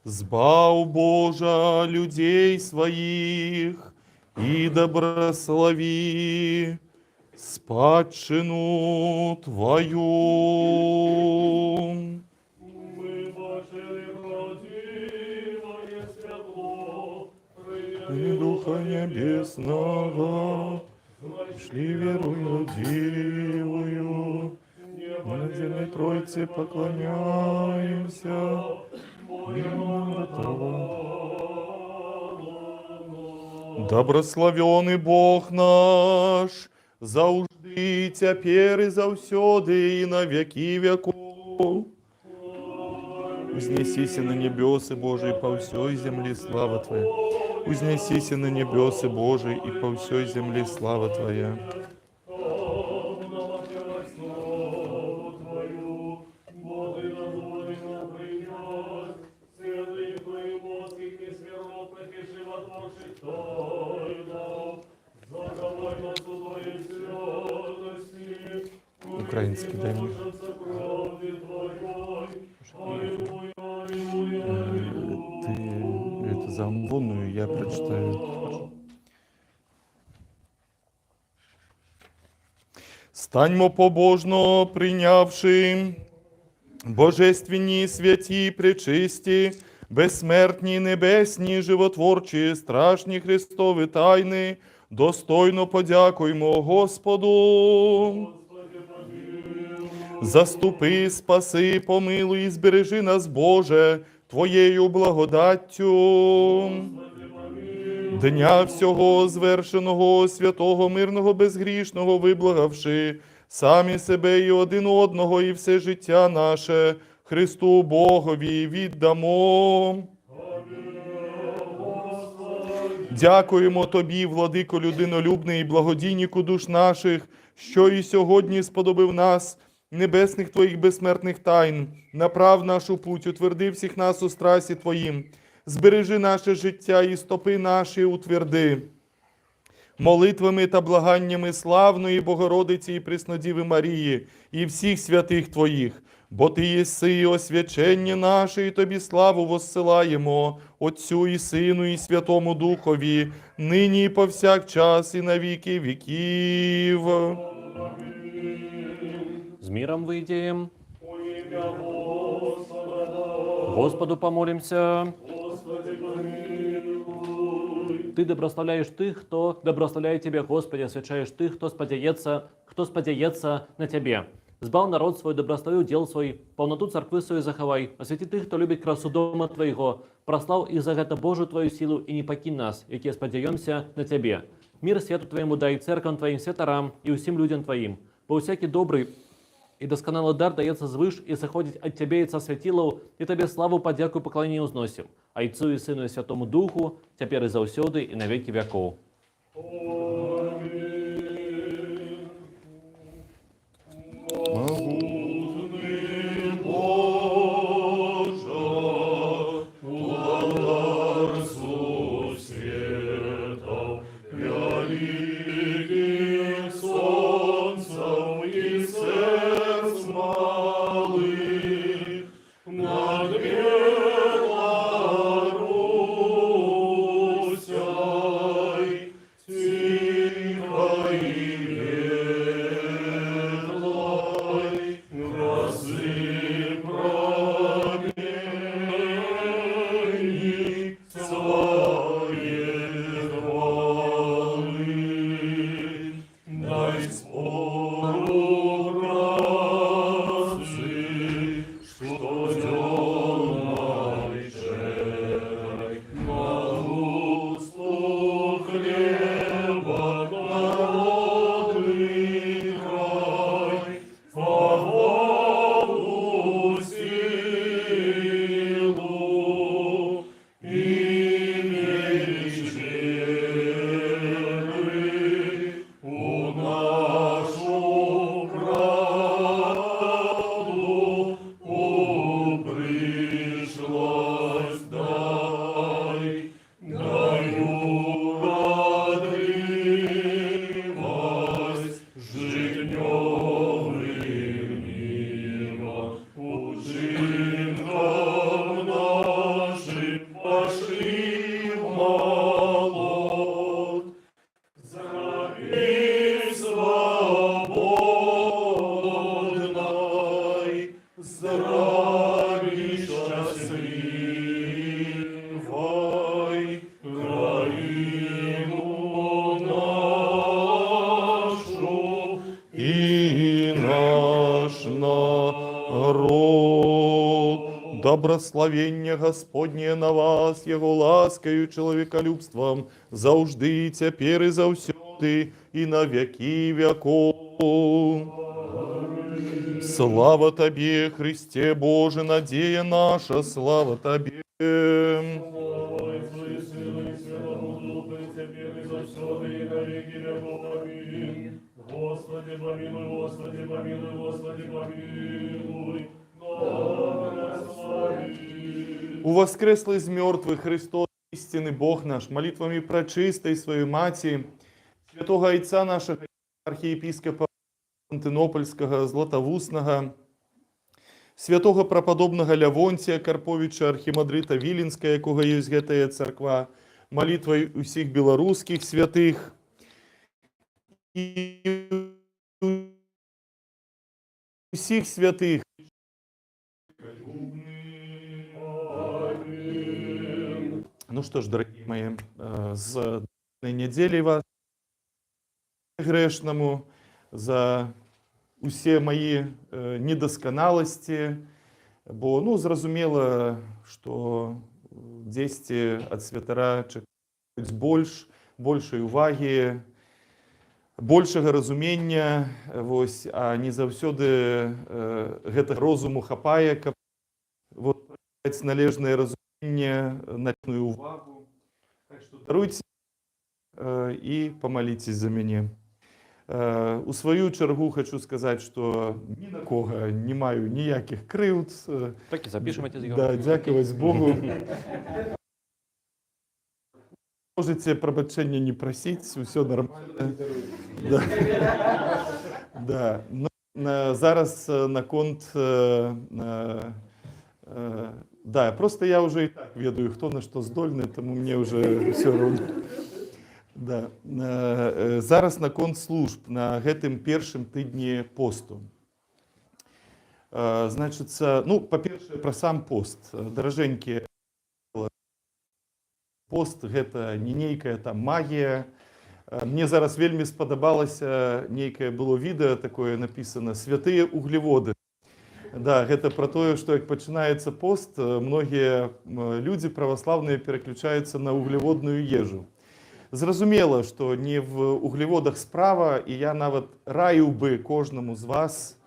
Збав, Божа, людей своих, и доброслови спадщину Твою. Ми бачили правдивое світло, И Духа Небесного, шли верую дивую, мы на земле Тройце поклоняемся, молим Того. Добрословенный Бог наш, завжди, и теперь и завсёды, и на веки веков. Узнесися на небесы Божии по всей земле слава Твоя. Узнесися на небесы Божии и по всей земле слава Твоя. Украинский, дай мне. Ты это за амвонную я прочитаю. Станьмо побожно прийнявши божественні, святі, пречисті, безсмертні, небесні, животворчі, страшні Христові тайни, достойно подякуймо Господу. Заступи, спаси, помилуй і збережи нас, Боже, Твоєю благодаттю. Дня всього звершеного, святого, мирного, безгрішного, виблагавши самі себе і один одного, і все життя наше Христу Богові віддамо. Дякуємо Тобі, владико людинолюбний і благодійнику душ наших, що і сьогодні сподобив нас, небесних Твоїх безсмертних тайн, направ нашу путь, утверди всіх нас у страсі Твоїм, збережи наше життя і стопи наші утверди. Молитвами та благаннями славної Богородиці і Преснодіви Марії і всіх святих Твоїх, бо Ти єси освячення наше, і Тобі славу воссилаємо, Отцю і Сину і Святому Духові, нині і повсякчас і на віки віків. С миром выйдем. Во ім'я Господа, Господу помолимся. Господи, помилуй. Ты доброславляешь тых, кто доброславляет Тебе, Господи, освящаешь тых, кто сподяется на Тебе. Збав народ свой, добрословил дел свой, полноту церкви свою заховай, освяти тых, кто любит красу дома Твоего, прослав и за это Божию Твою силу, и не покинь нас, яке сподяемся на Тебе. Мир свету Твоему дай, церквам Твоим, святарам и усім людям Твоим. Бо всякий добрый и досконалый дар дається звыш, и заходит от Тебе, Отца Святилов, и Тебе славу, подяку и поклонение узносим. Отцу и Сыну и Святому Духу, теперь и заусёды, и на веки веков. Добрословення Господнє на вас, Його ласкою, чоловіколюбством, завжди, і тепер, і завсюди, і на віки веков. Слава Тобі, Христе Боже, надія наша, слава Тобі. Господи, помилуй, Господи, помилуй, Господи, помилуй. У воскреслый из мертвых Христос, истинный Бог наш, молитвами пречистой Своей Маті, святого Отця нашого архиепископа Константинопольського, Златоустного, святого преподобного Лявонтія Карповича, архимандрита Віленського, якого є гэтая церква, молитвою усіх білоруських святих, і усіх святих. Ну что ж, дорогие мои, с недели вас грешному, за усе мої недосконалості, бо, ну, зразумела, што дзесьці ад святара чакаюць большай увагі, большага разумення, вось, а не заўсёды гэтага розуму хапае, каб вот, належнае разуменне, належную увагу. Так што даруйце і памаліцесь за мяне. У сваю чаргу хочу сказаць, што ні на кога не маю ніякіх крыўд. Так і запішем эти Да, дзякаваць Богу. Можете прабачэння не прасіць, усё нормально. Да. Да. Ну, зараз наконт... Да, просто я уже и так ведаю, хто на што здольны, тому мне уже все равно. Да. Зараз наконт служб на гэтым першым тыдні посту. Значыцца, ну, па-першае, пра сам пост. Даражэнькі, пост гэта не нейкая там магія. Мне зараз вельмі спадабалася, нейкае было відэо такое написано «Святыя углеводы». Да, гэта пра тое, што як пачынаецца пост, многія людзі праваслаўныя пераключаюцца на углеводную ежу. Зразумела, што не в углеводах справа, і я нават раіў бы кожнаму з вас,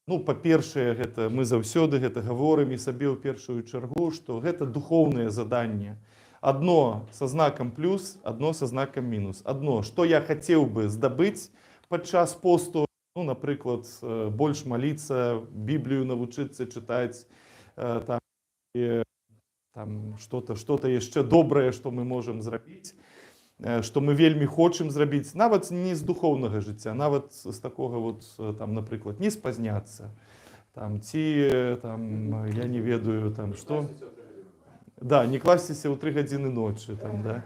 ну, па-першае, гэта мы заўсёды гэта гаворым і сабе ў першую чаргу, што гэта духоўнае заданне. Адно са знакам плюс, адно са знакам мінус. Адно, што я хацеў бы здабыць падчас посту, ну, напрыклад, больш маліцца, Біблію навучыцца чытаць, там, что-то яшчэ добрае, што мы можам зрабіць, што мы вельмі хочам зрабіць, нават не з духоўнага жыцця, нават з такога, вот, там, напрыклад, не спазняцца, там, ці, там, я не ведаю, там, што... Да, не класціся ў 3 гадзіны ночы, там, да.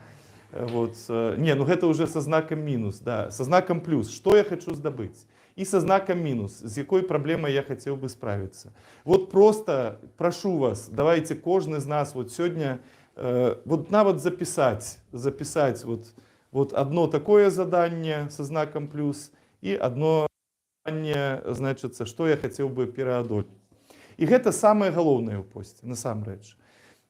Вот. Не, ну гэта уже со знаком мінус, да, со знаком плюс. Што я хочу здабыць? І со знаком мінус, з якой праблемай я хацеў бы справіцца. Вот просто прашу вас, давайте кожны з нас вот сёння вот нават запісаць вот одно такое заданне со знаком плюс і одно заданне, значыцца, што я хацеў бы пераадолець. І гэта самае галоўнае ў посце, насамрэч.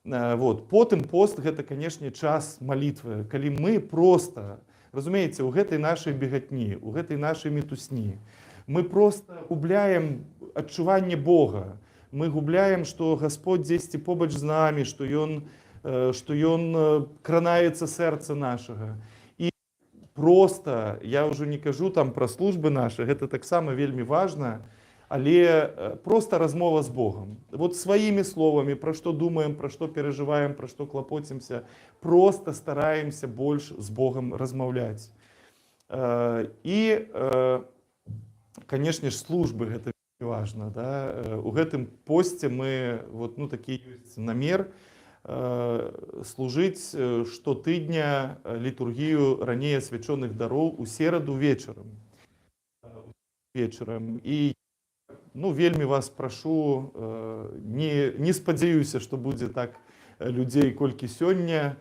Вот. Потым пост гэта, канешне, час малітвы, калі мы просто, разумееце, у гэтай нашай бегатні, у гэтай нашай мітусні, мы просто губляем адчуванне Бога, мы губляем, што Гасподь дзесьці побач з намі, што ён кранаецца сэрца нашага. І просто, я ўжо не кажу там пра службы нашы, гэта таксама вельмі важна, але просто размова з Богом. Вот сваімі словамі, пра што думаем, пра што перажываем, пра што клапоцімся, просто стараемся больш з Богом размаўляць. І, канешне ж, службы гэта важна. Да? У гэтым посце мы, вот, ну, такі ёсць намер служыць штотыдня літургію раней асвячоных дароў у сераду вечарам. І ну, вельмі вас прашу, не спадзяюся, што будзе так людзей колькі сёння,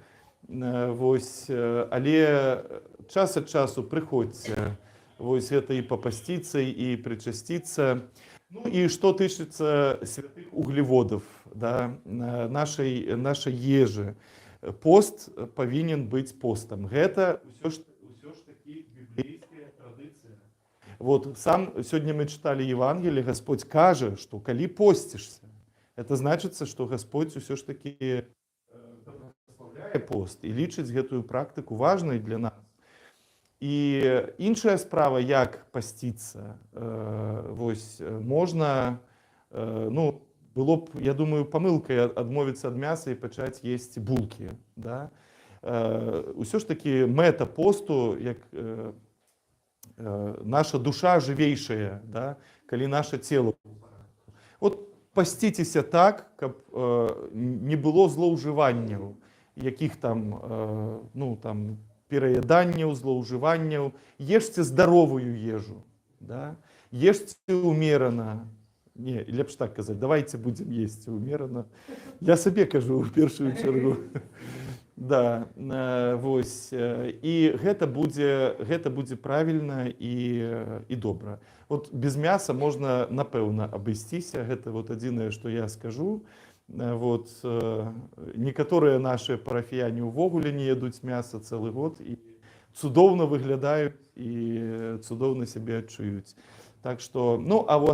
вось, але час ад часу прыходзьце, вось, гэта і папасціцца, і прычасціцца. Ну, і што тычыцца святых углеводаў, да, нашай ежы. Пост павінен быць постам. Гэта ўсё ж такі біблейская традыцыя. Вот сам сегодня мы читали Евангелие, Господь кажа, что коли постишься, это значится, что Господь все ж таки благословляет пост и лічыць гэтую практику важной для нас. И іншая справа, як пасціцца, вось, можна, ну, было б, я думаю, памылкай адмовіцца ад мяса і пачаць есці булкі, да? Усё ж таки мэта посту, як наша душа жывейшая, да, калі наше цело. Вот пасціцеся так, каб не было злоўжыванняў, якіх там, ну, там, пераяданняў, злоўжыванняў. Ешце здаровую ежу, да? Ешце умерана. Не, лепш так казаць, давайте будем есці умерана. Я сабе кажу ў першую чаргу. Да, вось. І гэта будзе правільна і добра. Вот без мяса можна, напэўна, абысціся. Гэта вот адзінае, што я скажу. Вот. Некаторыя нашыя парафіяне ўвогуле не ядуць мяса цэлы год і цудоўна выглядаюць і цудоўна сябе адчуюць. Так што, ну, а ў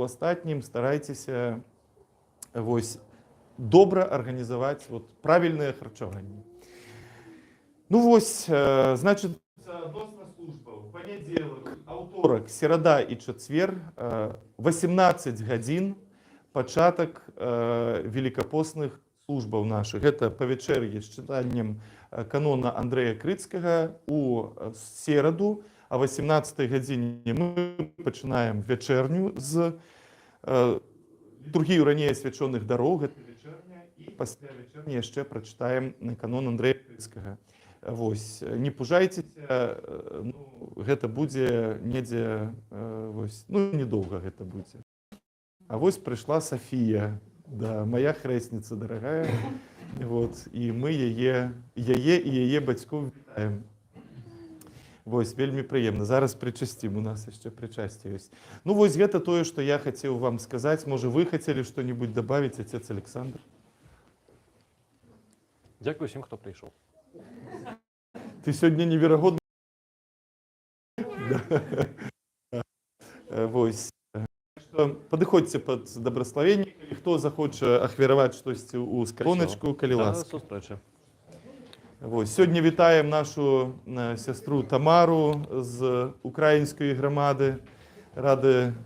астатнім старайцеся вось добра арганізаваць вот правільнае харчаванне. Ну вось, значыць, адносна службаў. Панядзелак, аўторак, серада і чацвер, 18 гадзін пачатак велікапостных службаў нашых. Гэта павячэр'е з чытаннем канона Андрэя Крыцкага у сераду, а 18 гадзіне мы пачынаем вячэрню з літургію раней асвячоных дароў, гэта вячэрня, і пасля вячэрні яшчэ прачытаем канон Андрэя Крыцкага. Вось, не пужайцеся, ну, гэта будзе недзе, вось, ну, недоўга гэта будзе. А вось прыйшла Сафія, да, моя хрэсніца дарагая, вот, і мы яе і яе бацькоў вітаем. Вось, вельмі прыемна. Зараз прычасцім, у нас яшчэ прычасце ёсць. Ну вось гэта тое, што я хацеў вам сказаць. Можа, вы хацелі што-небудзь дабавіць, отец Александр? Дякую всім, хто прийшов. Ты сёння неверагодны. Вось. Падыходзьце пад дабраславенне, калі хто захоча ахвяраваць штосьці ў скарбоначку, калі ласка. До сустрэчы. Вось, сёння вітаем нашу сястру Тамару з украінскай грамады. Рады